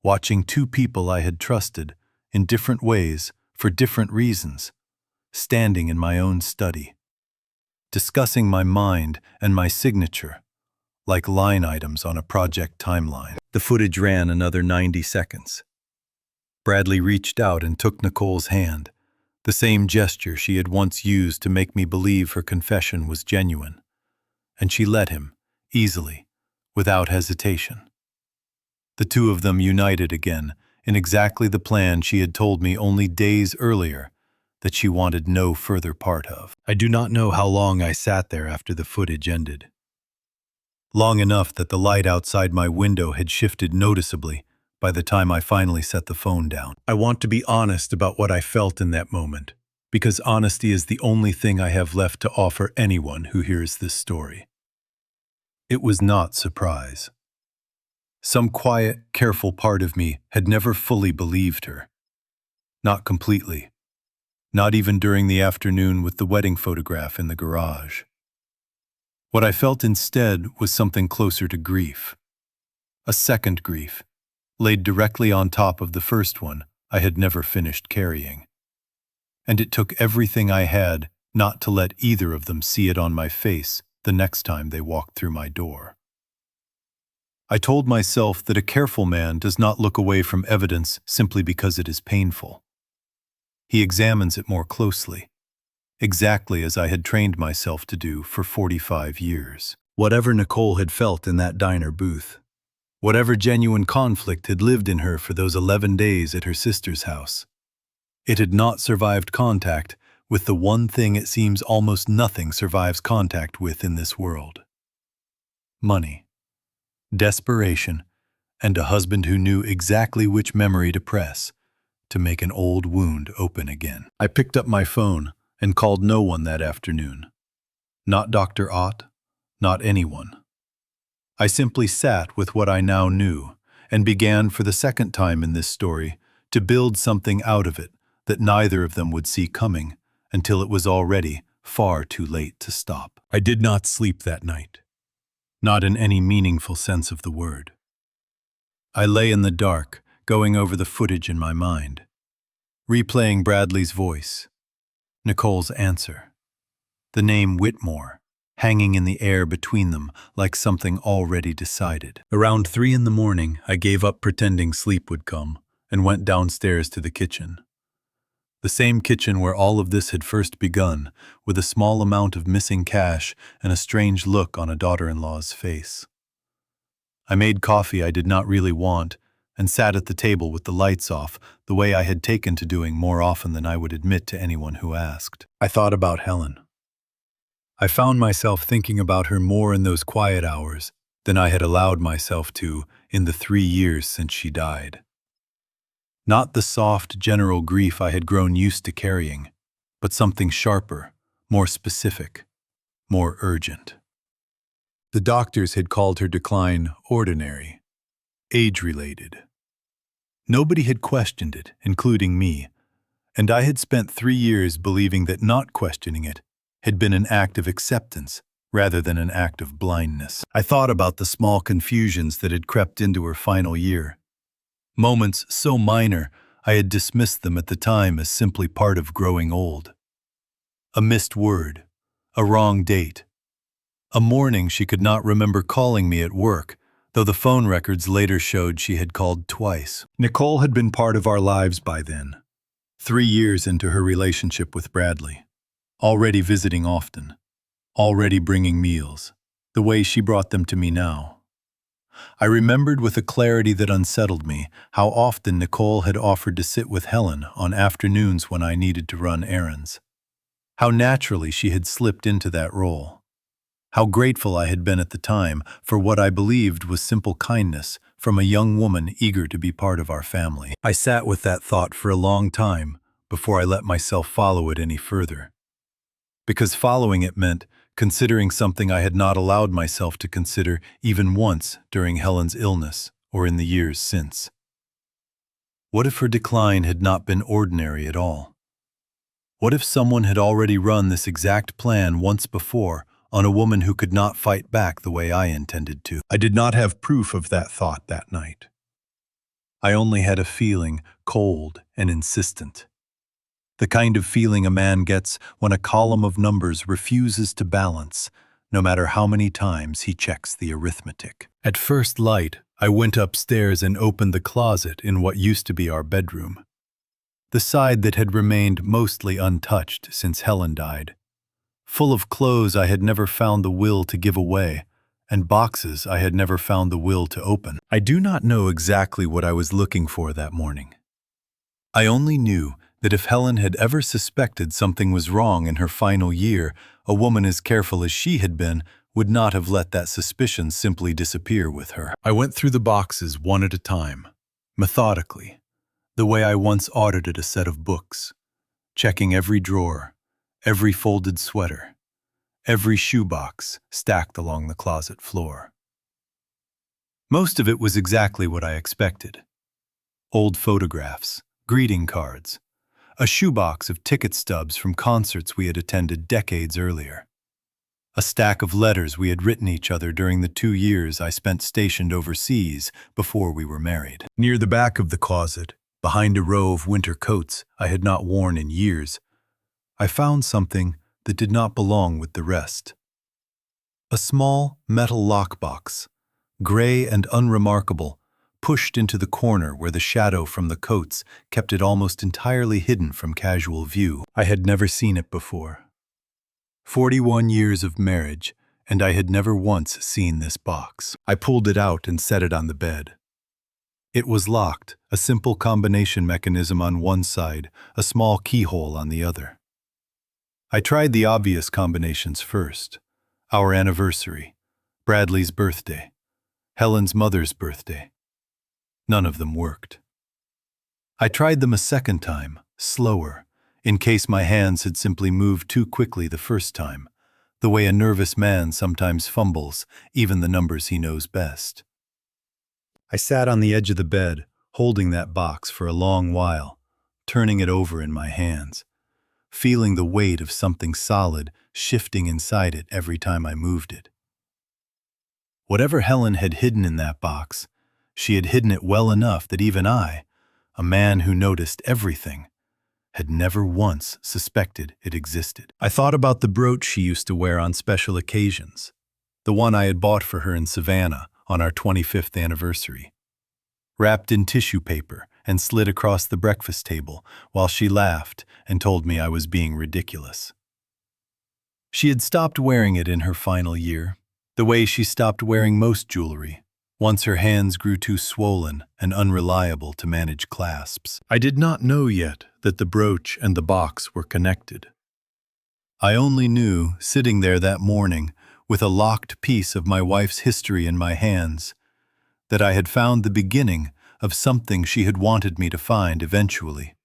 Watching 2 people I had trusted, in different ways, for different reasons, standing in my own study, discussing my mind and my signature, like line items on a project timeline. The footage ran another 90 seconds. Bradley reached out and took Nicole's hand, the same gesture she had once used to make me believe her confession was genuine. And she let him, easily, without hesitation. The 2 of them united again in exactly the plan she had told me only days earlier that she wanted no further part of. I do not know how long I sat there after the footage ended. Long enough that the light outside my window had shifted noticeably by the time I finally set the phone down. I want to be honest about what I felt in that moment, because honesty is the only thing I have left to offer anyone who hears this story. It was not surprise. Some quiet, careful part of me had never fully believed her. Not completely. Not even during the afternoon with the wedding photograph in the garage. What I felt instead was something closer to grief. A second grief, laid directly on top of the first one I had never finished carrying. And it took everything I had not to let either of them see it on my face the next time they walked through my door. I told myself that a careful man does not look away from evidence simply because it is painful. He examines it more closely, exactly as I had trained myself to do for 45 years. Whatever Nicole had felt in that diner booth, whatever genuine conflict had lived in her for those 11 days at her sister's house, it had not survived contact with the one thing it seems almost nothing survives contact with in this world: money, desperation, and a husband who knew exactly which memory to press to make an old wound open again. I picked up my phone and called no one that afternoon. Not Dr. Ott, not anyone. I simply sat with what I now knew and began for the second time in this story to build something out of it that neither of them would see coming until it was already far too late to stop. I did not sleep that night, not in any meaningful sense of the word. I lay in the dark, going over the footage in my mind, replaying Bradley's voice, Nicole's answer, the name Whitmore hanging in the air between them like something already decided. Around 3 in the morning, I gave up pretending sleep would come and went downstairs to the kitchen. The same kitchen where all of this had first begun, with a small amount of missing cash and a strange look on a daughter-in-law's face. I made coffee I did not really want and sat at the table with the lights off, the way I had taken to doing more often than I would admit to anyone who asked. I thought about Helen. I found myself thinking about her more in those quiet hours than I had allowed myself to in the 3 years since she died. Not the soft, general grief I had grown used to carrying, but something sharper, more specific, more urgent. The doctors had called her decline ordinary, age-related. Nobody had questioned it, including me, and I had spent 3 years believing that not questioning it had been an act of acceptance rather than an act of blindness. I thought about the small confusions that had crept into her final year. Moments so minor, I had dismissed them at the time as simply part of growing old. A missed word, a wrong date, a morning she could not remember calling me at work, though the phone records later showed she had called twice. Nicole had been part of our lives by then, 3 years into her relationship with Bradley, already visiting often, already bringing meals, the way she brought them to me now. I remembered with a clarity that unsettled me how often Nicole had offered to sit with Helen on afternoons when I needed to run errands. How naturally she had slipped into that role. How grateful I had been at the time for what I believed was simple kindness from a young woman eager to be part of our family. I sat with that thought for a long time before I let myself follow it any further. Because following it meant considering something I had not allowed myself to consider even once during Helen's illness or in the years since. What if her decline had not been ordinary at all? What if someone had already run this exact plan once before on a woman who could not fight back the way I intended to? I did not have proof of that thought that night. I only had a feeling, cold and insistent. The kind of feeling a man gets when a column of numbers refuses to balance, no matter how many times he checks the arithmetic. At first light, I went upstairs and opened the closet in what used to be our bedroom, the side that had remained mostly untouched since Helen died, full of clothes I had never found the will to give away, and boxes I had never found the will to open. I do not know exactly what I was looking for that morning. I only knew that if Helen had ever suspected something was wrong in her final year, a woman as careful as she had been would not have let that suspicion simply disappear with her. I went through the boxes one at a time, methodically, the way I once audited a set of books, checking every drawer, every folded sweater, every shoebox stacked along the closet floor. Most of it was exactly what I expected. Old photographs, greeting cards, a shoebox of ticket stubs from concerts we had attended decades earlier, a stack of letters we had written each other during the 2 years I spent stationed overseas before we were married. Near the back of the closet, behind a row of winter coats I had not worn in years, I found something that did not belong with the rest. A small metal lockbox, gray and unremarkable, pushed into the corner where the shadow from the coats kept it almost entirely hidden from casual view. I had never seen it before. 41 years of marriage, and I had never once seen this box. I pulled it out and set it on the bed. It was locked, a simple combination mechanism on one side, a small keyhole on the other. I tried the obvious combinations first. Our anniversary, Bradley's birthday, Helen's mother's birthday, None of them worked. I tried them a second time, slower, in case my hands had simply moved too quickly the first time, the way a nervous man sometimes fumbles even the numbers he knows best. I sat on the edge of the bed, holding that box for a long while, turning it over in my hands, feeling the weight of something solid shifting inside it every time I moved it. Whatever Helen had hidden in that box, she had hidden it well enough that even I, a man who noticed everything, had never once suspected it existed. I thought about the brooch she used to wear on special occasions, the one I had bought for her in Savannah on our 25th anniversary, wrapped in tissue paper and slid across the breakfast table while she laughed and told me I was being ridiculous. She had stopped wearing it in her final year, the way she stopped wearing most jewelry, once her hands grew too swollen and unreliable to manage clasps. I did not know yet that the brooch and the box were connected. I only knew, sitting there that morning, with a locked piece of my wife's history in my hands, that I had found the beginning of something she had wanted me to find eventually,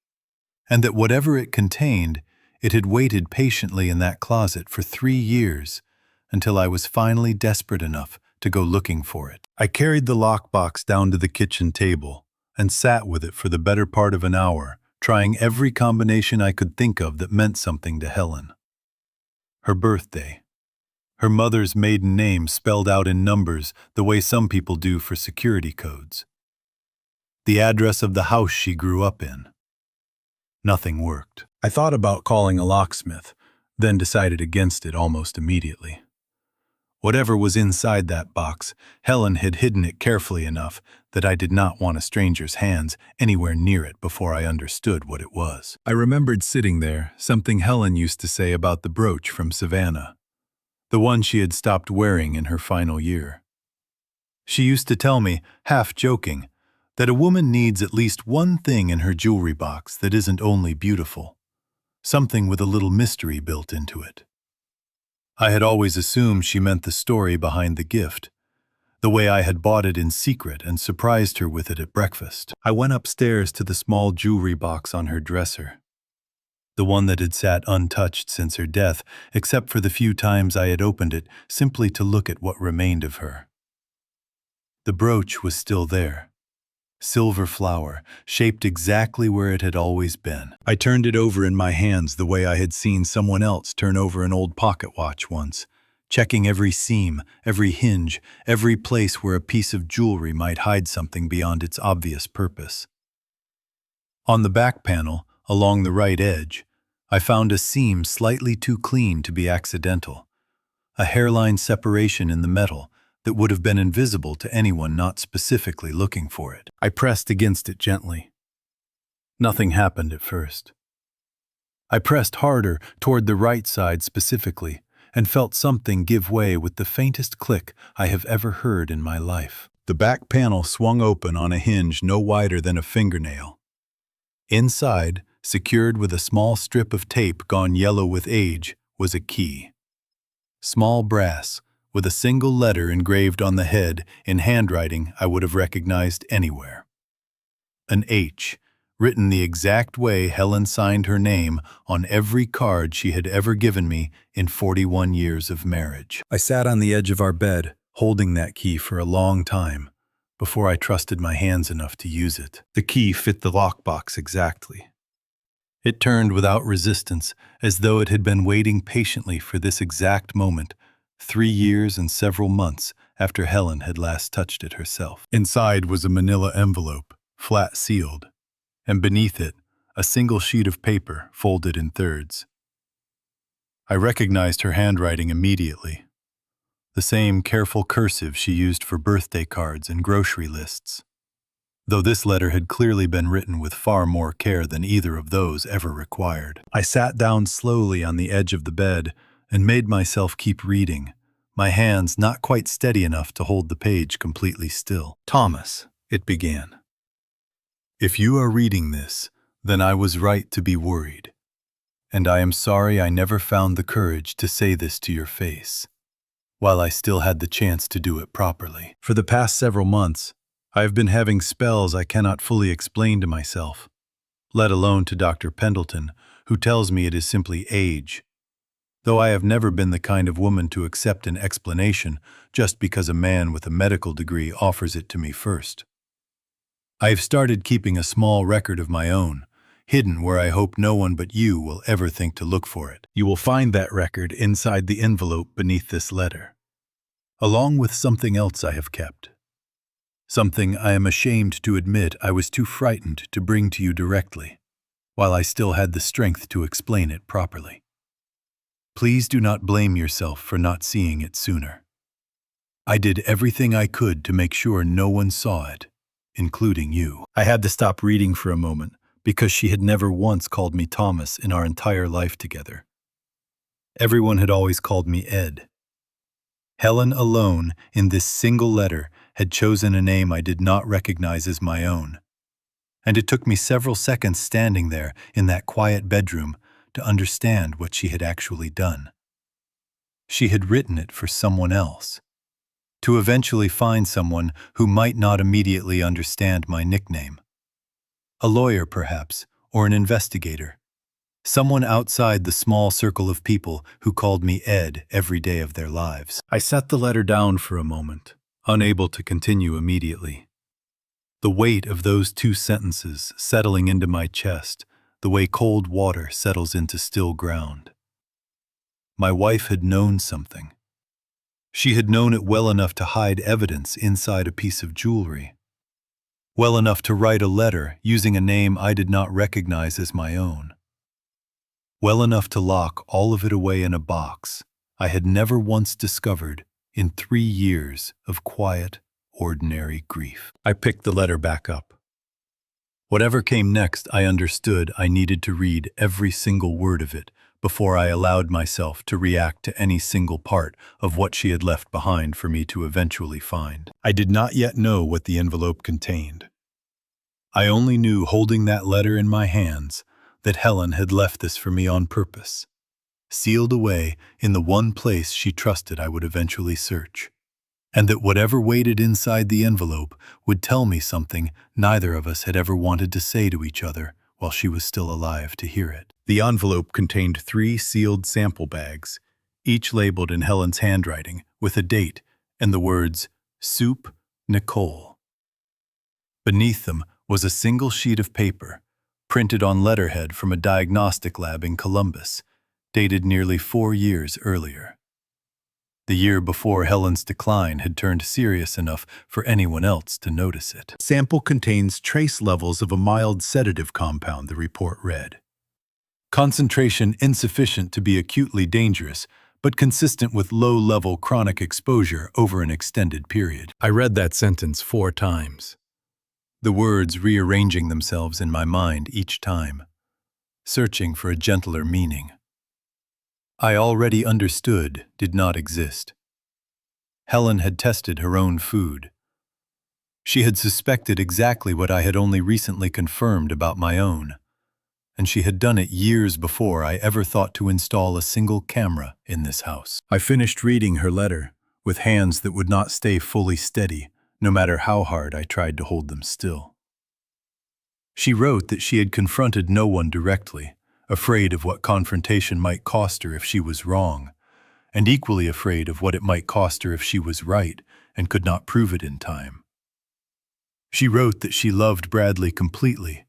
and that whatever it contained, it had waited patiently in that closet for 3 years until I was finally desperate enough to go looking for it. I carried the lockbox down to the kitchen table and sat with it for the better part of an hour, trying every combination I could think of that meant something to Helen. Her birthday. Her mother's maiden name spelled out in numbers the way some people do for security codes. The address of the house she grew up in. Nothing worked. I thought about calling a locksmith, then decided against it almost immediately. Whatever was inside that box, Helen had hidden it carefully enough that I did not want a stranger's hands anywhere near it before I understood what it was. I remembered sitting there, something Helen used to say about the brooch from Savannah, the one she had stopped wearing in her final year. She used to tell me, half joking, that a woman needs at least one thing in her jewelry box that isn't only beautiful, something with a little mystery built into it. I had always assumed she meant the story behind the gift, the way I had bought it in secret and surprised her with it at breakfast. I went upstairs to the small jewelry box on her dresser, the one that had sat untouched since her death, except for the few times I had opened it simply to look at what remained of her. The brooch was still there. Silver flower, shaped exactly where it had always been. I turned it over in my hands the way I had seen someone else turn over an old pocket watch once, checking every seam, every hinge, every place where a piece of jewelry might hide something beyond its obvious purpose. On the back panel, along the right edge, I found a seam slightly too clean to be accidental, a hairline separation in the metal that would have been invisible to anyone not specifically looking for it. I pressed against it gently. Nothing happened at first. I pressed harder toward the right side specifically and felt something give way with the faintest click I have ever heard in my life. The back panel swung open on a hinge no wider than a fingernail. Inside, secured with a small strip of tape gone yellow with age, was a key. Small brass, with a single letter engraved on the head in handwriting I would have recognized anywhere. An H, written the exact way Helen signed her name on every card she had ever given me in 41 years of marriage. I sat on the edge of our bed, holding that key for a long time, before I trusted my hands enough to use it. The key fit the lockbox exactly. It turned without resistance, as though it had been waiting patiently for this exact moment, 3 years and several months after Helen had last touched it herself. Inside was a manila envelope, flat sealed, and beneath it, a single sheet of paper folded in thirds. I recognized her handwriting immediately, the same careful cursive she used for birthday cards and grocery lists, though this letter had clearly been written with far more care than either of those ever required. I sat down slowly on the edge of the bed and made myself keep reading, my hands not quite steady enough to hold the page completely still. Thomas, it began. If you are reading this, then I was right to be worried. And I am sorry I never found the courage to say this to your face, while I still had the chance to do it properly. For the past several months, I have been having spells I cannot fully explain to myself, let alone to Dr. Pendleton, who tells me it is simply age. Though I have never been the kind of woman to accept an explanation just because a man with a medical degree offers it to me first. I have started keeping a small record of my own, hidden where I hope no one but you will ever think to look for it. You will find that record inside the envelope beneath this letter, along with something else I have kept. Something I am ashamed to admit I was too frightened to bring to you directly, while I still had the strength to explain it properly. Please do not blame yourself for not seeing it sooner. I did everything I could to make sure no one saw it, including you. I had to stop reading for a moment because she had never once called me Thomas in our entire life together. Everyone had always called me Ed. Helen alone, in this single letter, had chosen a name I did not recognize as my own. And it took me several seconds standing there in that quiet bedroom to understand what she had actually done. She had written it for someone else, to eventually find someone who might not immediately understand my nickname. A lawyer, perhaps, or an investigator. Someone outside the small circle of people who called me Ed every day of their lives. I set the letter down for a moment, unable to continue immediately. The weight of those two sentences settling into my chest, the way cold water settles into still ground. My wife had known something. She had known it well enough to hide evidence inside a piece of jewelry. Well enough to write a letter using a name I did not recognize as my own. Well enough to lock all of it away in a box I had never once discovered in 3 years of quiet, ordinary grief. I picked the letter back up. Whatever came next, I understood I needed to read every single word of it before I allowed myself to react to any single part of what she had left behind for me to eventually find. I did not yet know what the envelope contained. I only knew, holding that letter in my hands, that Helen had left this for me on purpose, sealed away in the one place she trusted I would eventually search, and that whatever waited inside the envelope would tell me something neither of us had ever wanted to say to each other while she was still alive to hear it. The envelope contained 3 sealed sample bags, each labeled in Helen's handwriting with a date and the words, Soup, Nicole. Beneath them was a single sheet of paper, printed on letterhead from a diagnostic lab in Columbus, dated nearly 4 years earlier. The year before Helen's decline had turned serious enough for anyone else to notice it. Sample contains trace levels of a mild sedative compound, the report read. Concentration insufficient to be acutely dangerous, but consistent with low-level chronic exposure over an extended period. I read that sentence 4 times, the words rearranging themselves in my mind each time, searching for a gentler meaning. I already understood did not exist. Helen had tested her own food. She had suspected exactly what I had only recently confirmed about my own, and she had done it years before I ever thought to install a single camera in this house. I finished reading her letter with hands that would not stay fully steady, no matter how hard I tried to hold them still. She wrote that she had confronted no one directly, afraid of what confrontation might cost her if she was wrong, and equally afraid of what it might cost her if she was right and could not prove it in time. She wrote that she loved Bradley completely,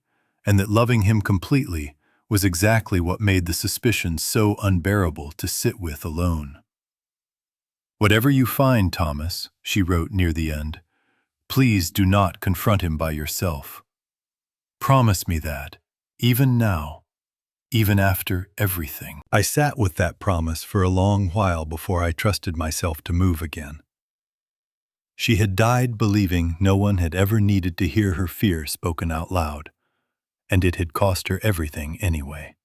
and that loving him completely was exactly what made the suspicion so unbearable to sit with alone. Whatever you find, Thomas, she wrote near the end, please do not confront him by yourself. Promise me that, even now, even after everything. I sat with that promise for a long while before I trusted myself to move again. She had died believing no one had ever needed to hear her fear spoken out loud, and it had cost her everything anyway.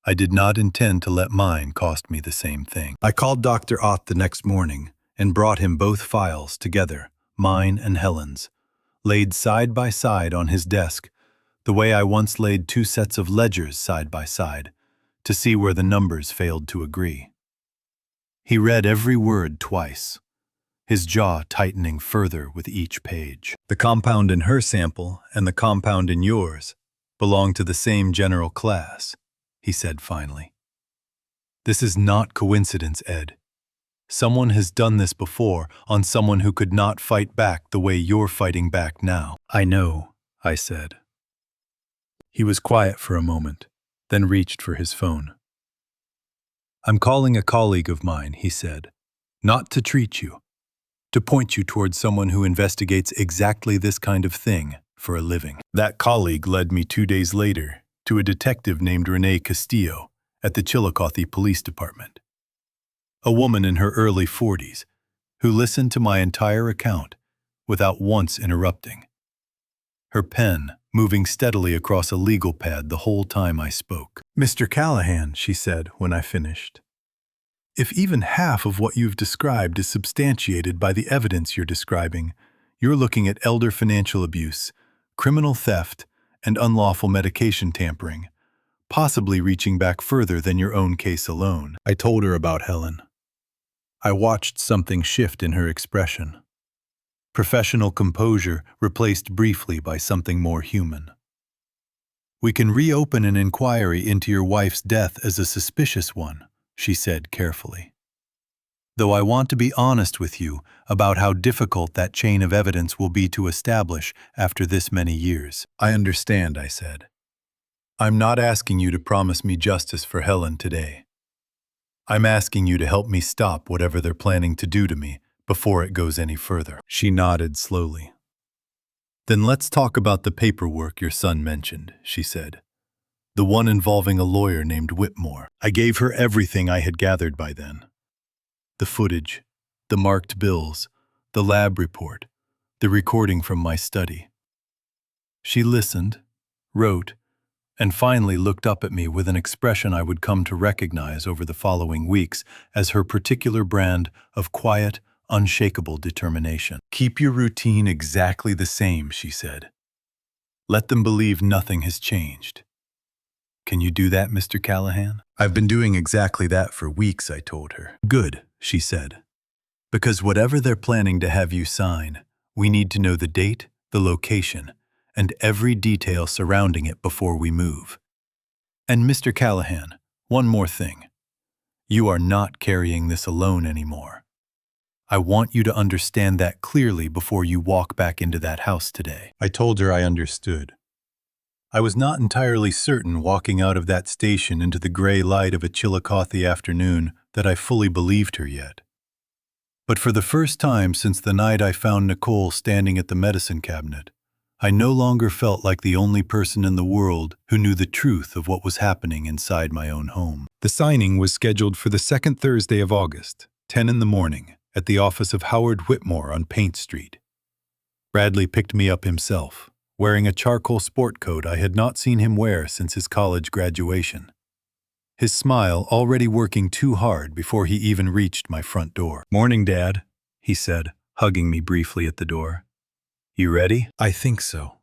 I did not intend to let mine cost me the same thing. I called Dr. Ott the next morning and brought him both files together, mine and Helen's, laid side by side on his desk, the way I once laid 2 sets of ledgers side by side, to see where the numbers failed to agree. He read every word twice. his jaw tightening further with each page. The compound in her sample and the compound in yours belong to the same general class, he said finally. This is not coincidence, Ed. Someone has done this before on someone who could not fight back the way you're fighting back now. I know, I said. He was quiet for a moment, then reached for his phone. I'm calling a colleague of mine, he said, not to treat you, to point you towards someone who investigates exactly this kind of thing for a living. That colleague led me 2 days later to a detective named Renee Castillo at the Chillicothe Police Department. A woman in her early 40s who listened to my entire account without once interrupting. Her pen moving steadily across a legal pad the whole time I spoke. Mr. Callahan, she said when I finished, if even half of what you've described is substantiated by the evidence you're describing, you're looking at elder financial abuse, criminal theft, and unlawful medication tampering, possibly reaching back further than your own case alone. I told her about Helen. I watched something shift in her expression. Professional composure replaced briefly by something more human. We can reopen an inquiry into your wife's death as a suspicious one, she said carefully. Though I want to be honest with you about how difficult that chain of evidence will be to establish after this many years. I understand, I said. I'm not asking you to promise me justice for Helen today. I'm asking you to help me stop whatever they're planning to do to me before it goes any further. She nodded slowly. Then let's talk about the paperwork your son mentioned, she said. The one involving a lawyer named Whitmore. I gave her everything I had gathered by then. The footage, the marked bills, the lab report, the recording from my study. She listened, wrote, and finally looked up at me with an expression I would come to recognize over the following weeks as her particular brand of quiet, unshakable determination. Keep your routine exactly the same, she said. Let them believe nothing has changed. Can you do that, Mr. Callahan? I've been doing exactly that for weeks, I told her. Good, she said. Because whatever they're planning to have you sign, we need to know the date, the location, and every detail surrounding it before we move. And Mr. Callahan, one more thing. You are not carrying this alone anymore. I want you to understand that clearly before you walk back into that house today. I told her I understood. I was not entirely certain walking out of that station into the gray light of a Chillicothe afternoon that I fully believed her yet. But for the first time since the night I found Nicole standing at the medicine cabinet, I no longer felt like the only person in the world who knew the truth of what was happening inside my own home. The signing was scheduled for the second Thursday of August, 10 in the morning, at the office of Howard Whitmore on Paint Street. Bradley picked me up himself, wearing a charcoal sport coat I had not seen him wear since his college graduation. His smile already working too hard before he even reached my front door. "Morning, Dad," he said, hugging me briefly at the door. "You ready?" "I think so,"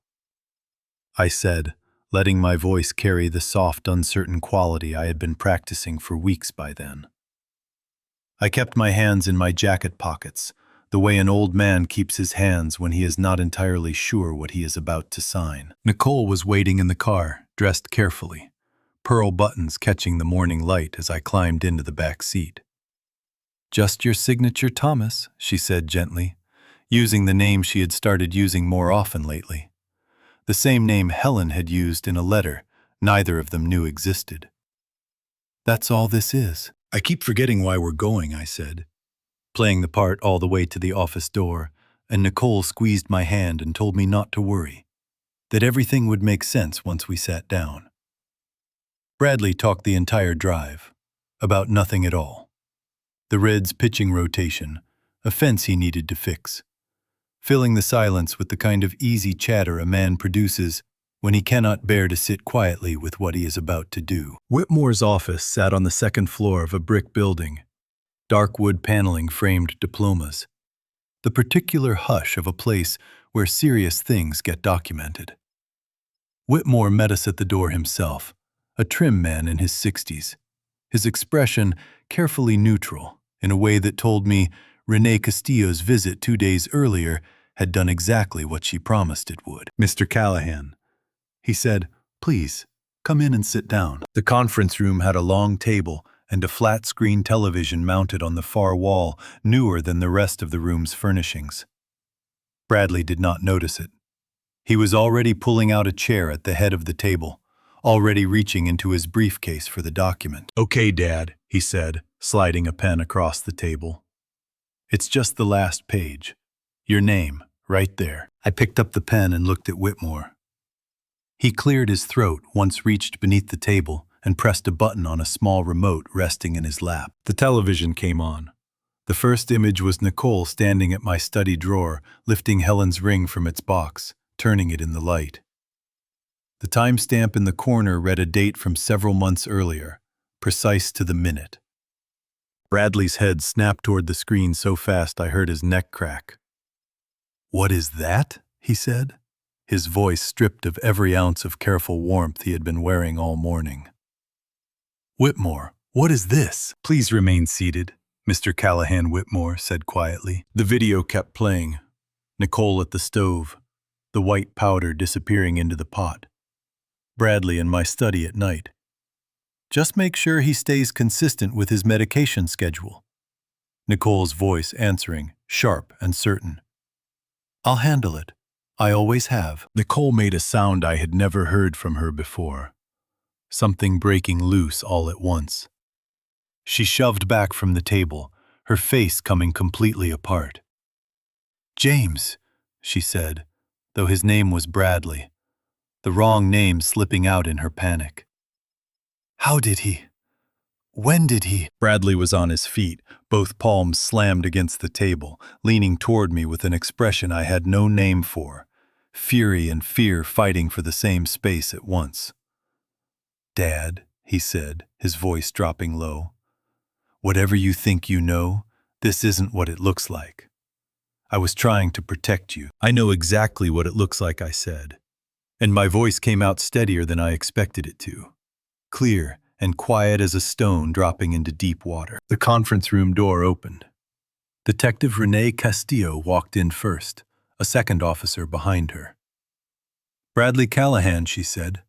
I said, letting my voice carry the soft, uncertain quality I had been practicing for weeks by then. I kept my hands in my jacket pockets, the way an old man keeps his hands when he is not entirely sure what he is about to sign. Nicole was waiting in the car, dressed carefully, pearl buttons catching the morning light as I climbed into the back seat. "Just your signature, Thomas," she said gently, using the name she had started using more often lately. The same name Helen had used in a letter neither of them knew existed. "That's all this is." "I keep forgetting why we're going," I said, playing the part all the way to the office door, and Nicole squeezed my hand and told me not to worry, that everything would make sense once we sat down. Bradley talked the entire drive, about nothing at all. The Reds' pitching rotation, a fence he needed to fix, filling the silence with the kind of easy chatter a man produces when he cannot bear to sit quietly with what he is about to do. Whitmore's office sat on the second floor of a brick building, dark wood paneling framed diplomas, the particular hush of a place where serious things get documented. Whitmore met us at the door himself, a trim man in his 60s, his expression carefully neutral in a way that told me Renee Castillo's visit 2 days earlier had done exactly what she promised it would. "Mr. Callahan," he said, "please, come in and sit down." The conference room had a long table and a flat-screen television mounted on the far wall, newer than the rest of the room's furnishings. Bradley did not notice it. He was already pulling out a chair at the head of the table, already reaching into his briefcase for the document. "Okay, Dad," he said, sliding a pen across the table. "It's just the last page. Your name, right there." I picked up the pen and looked at Whitmore. He cleared his throat once reached beneath the table and pressed a button on a small remote resting in his lap. The television came on. The first image was Nicole standing at my study drawer, lifting Helen's ring from its box, turning it in the light. The timestamp in the corner read a date from several months earlier, precise to the minute. Bradley's head snapped toward the screen so fast I heard his neck crack. "What is that?" he said, his voice stripped of every ounce of careful warmth he had been wearing all morning. "Whitmore, what is this?" "Please remain seated," Mr. Callahan Whitmore said quietly. The video kept playing. Nicole at the stove, the white powder disappearing into the pot. Bradley in my study at night. "Just make sure he stays consistent with his medication schedule." Nicole's voice answering, sharp and certain. "I'll handle it. I always have." Nicole made a sound I had never heard from her before. Something breaking loose all at once. She shoved back from the table, her face coming completely apart. "James," she said, though his name was Bradley, the wrong name slipping out in her panic. "How did he? When did he?" Bradley was on his feet, both palms slammed against the table, leaning toward me with an expression I had no name for, fury and fear fighting for the same space at once. "Dad," he said, his voice dropping low, "whatever you think you know, this isn't what it looks like. I was trying to protect you." "I know exactly what it looks like," I said, and my voice came out steadier than I expected it to, clear and quiet as a stone dropping into deep water. The conference room door opened. Detective Renee Castillo walked in first, a second officer behind her. "Bradley Callahan," she said,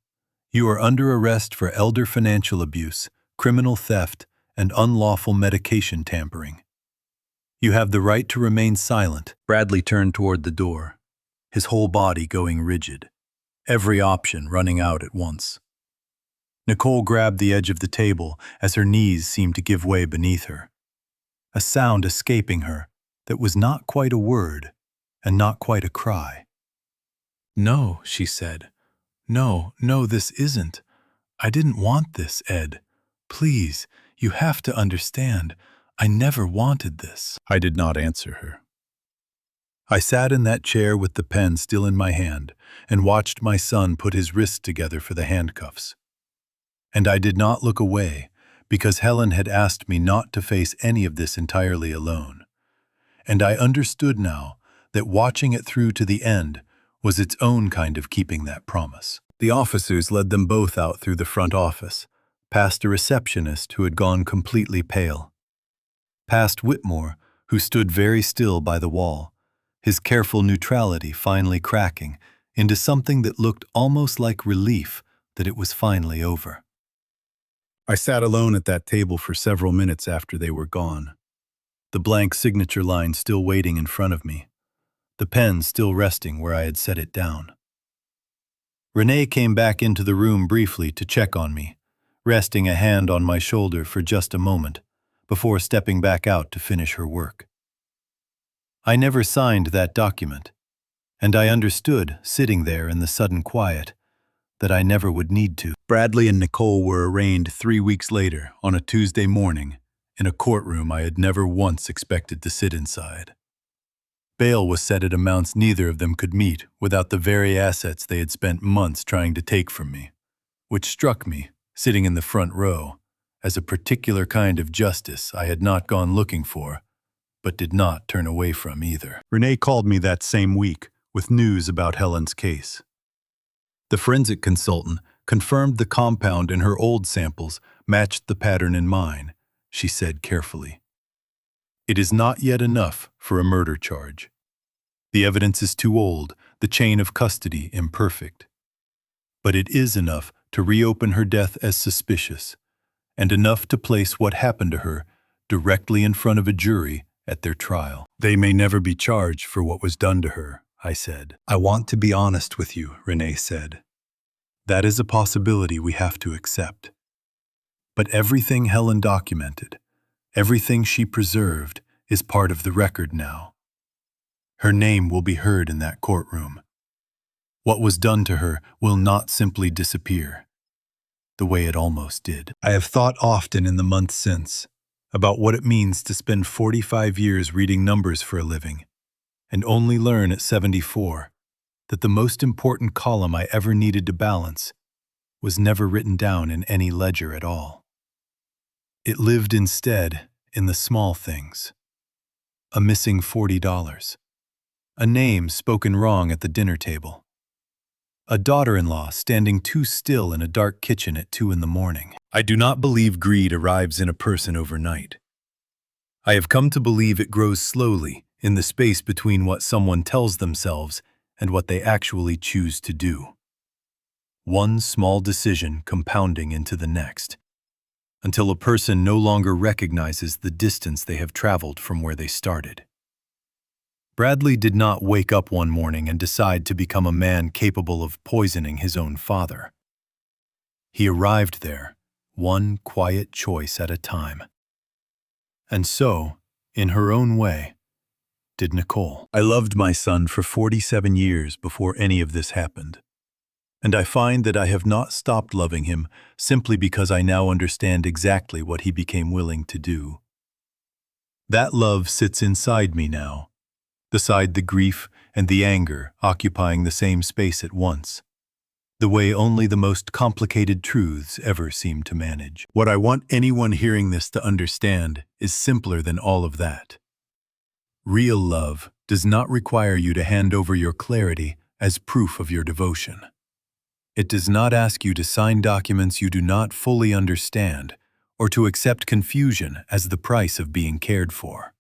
"you are under arrest for elder financial abuse, criminal theft, and unlawful medication tampering. You have the right to remain silent." Bradley turned toward the door, his whole body going rigid, every option running out at once. Nicole grabbed the edge of the table as her knees seemed to give way beneath her. A sound escaping her that was not quite a word and not quite a cry. "No," she said. No, this isn't. I didn't want this, Ed. Please, you have to understand. I never wanted this." I did not answer her. I sat in that chair with the pen still in my hand and watched my son put his wrists together for the handcuffs. And I did not look away because Helen had asked me not to face any of this entirely alone. And I understood now that watching it through to the end was its own kind of keeping that promise. The officers led them both out through the front office, past a receptionist who had gone completely pale, past Whitmore, who stood very still by the wall, his careful neutrality finally cracking into something that looked almost like relief that it was finally over. I sat alone at that table for several minutes after they were gone, the blank signature line still waiting in front of me, the pen still resting where I had set it down. Renee came back into the room briefly to check on me, resting a hand on my shoulder for just a moment before stepping back out to finish her work. I never signed that document, and I understood, sitting there in the sudden quiet, that I never would need to. Bradley and Nicole were arraigned 3 weeks later on a Tuesday morning in a courtroom I had never once expected to sit inside. Bail was set at amounts neither of them could meet without the very assets they had spent months trying to take from me, which struck me, sitting in the front row, as a particular kind of justice I had not gone looking for, but did not turn away from either. Renee called me that same week with news about Helen's case. The forensic consultant confirmed the compound in her old samples matched the pattern in mine, she said carefully. It is not yet enough for a murder charge. The evidence is too old, the chain of custody imperfect. But it is enough to reopen her death as suspicious, and enough to place what happened to her directly in front of a jury at their trial. They may never be charged for what was done to her, I said. I want to be honest with you, Renee said. That is a possibility we have to accept. But everything Helen documented, everything she preserved, is part of the record now. Her name will be heard in that courtroom. What was done to her will not simply disappear, the way it almost did. I have thought often in the months since about what it means to spend 45 years reading numbers for a living, and only learn at 74 that the most important column I ever needed to balance was never written down in any ledger at all. It lived instead in the small things. A missing $40. A name spoken wrong at the dinner table. A daughter-in-law standing too still in a dark kitchen at 2 a.m. I do not believe greed arrives in a person overnight. I have come to believe it grows slowly in the space between what someone tells themselves and what they actually choose to do. One small decision compounding into the next, until a person no longer recognizes the distance they have traveled from where they started. Bradley did not wake up one morning and decide to become a man capable of poisoning his own father. He arrived there, one quiet choice at a time. And so, in her own way, did Nicole. I loved my son for 47 years before any of this happened. And I find that I have not stopped loving him simply because I now understand exactly what he became willing to do. That love sits inside me now, beside the grief and the anger occupying the same space at once, the way only the most complicated truths ever seem to manage. What I want anyone hearing this to understand is simpler than all of that. Real love does not require you to hand over your clarity as proof of your devotion. It does not ask you to sign documents you do not fully understand or to accept confusion as the price of being cared for.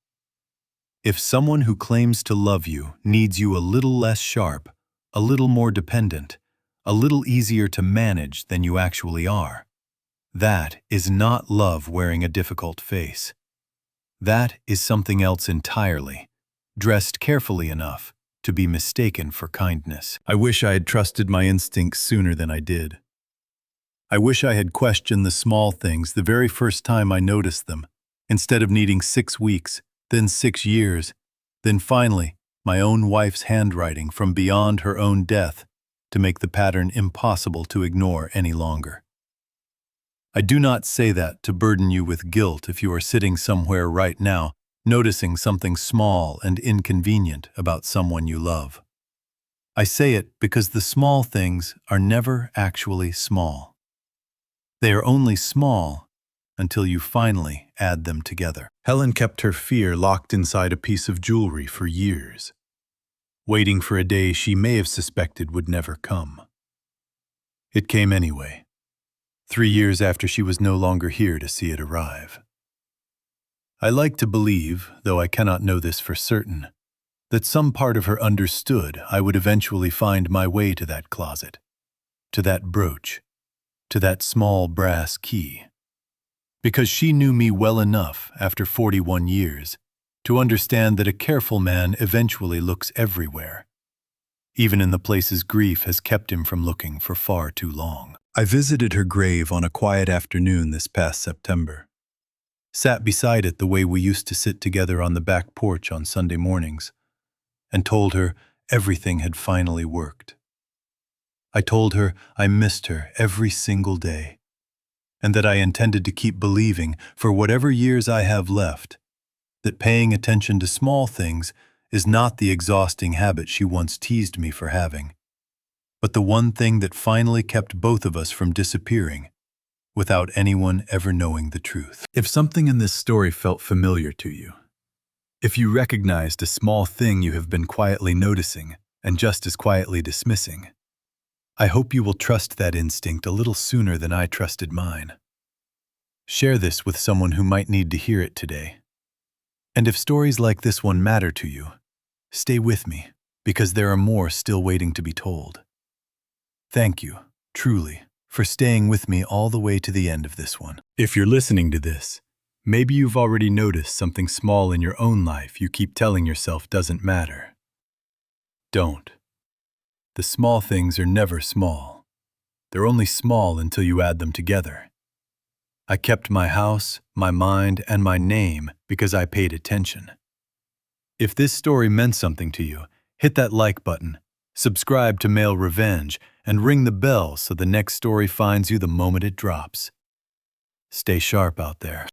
If someone who claims to love you needs you a little less sharp, a little more dependent, a little easier to manage than you actually are, that is not love wearing a difficult face. That is something else entirely, dressed carefully enough to be mistaken for kindness. I wish I had trusted my instincts sooner than I did. I wish I had questioned the small things the very first time I noticed them, instead of needing 6 weeks, then 6 years, then finally my own wife's handwriting from beyond her own death to make the pattern impossible to ignore any longer. I do not say that to burden you with guilt if you are sitting somewhere right now, noticing something small and inconvenient about someone you love. I say it because the small things are never actually small. They are only small until you finally add them together. Helen kept her fear locked inside a piece of jewelry for years, waiting for a day she may have suspected would never come. It came anyway, 3 years after she was no longer here to see it arrive. I like to believe, though I cannot know this for certain, that some part of her understood I would eventually find my way to that closet, to that brooch, to that small brass key. Because she knew me well enough after 41 years to understand that a careful man eventually looks everywhere, even in the places grief has kept him from looking for far too long. I visited her grave on a quiet afternoon this past September. Sat beside it the way we used to sit together on the back porch on Sunday mornings, and told her everything had finally worked. I told her I missed her every single day, and that I intended to keep believing, for whatever years I have left, that paying attention to small things is not the exhausting habit she once teased me for having, but the one thing that finally kept both of us from disappearing without anyone ever knowing the truth. If something in this story felt familiar to you, if you recognized a small thing you have been quietly noticing and just as quietly dismissing, I hope you will trust that instinct a little sooner than I trusted mine. Share this with someone who might need to hear it today. And if stories like this one matter to you, stay with me, because there are more still waiting to be told. Thank you, truly, for staying with me all the way to the end of this one. If you're listening to this, maybe you've already noticed something small in your own life you keep telling yourself doesn't matter. Don't. The small things are never small. They're only small until you add them together. I kept my house, my mind, and my name because I paid attention. If this story meant something to you, hit that like button, subscribe to MaleRevenge, and ring the bell so the next story finds you the moment it drops. Stay sharp out there.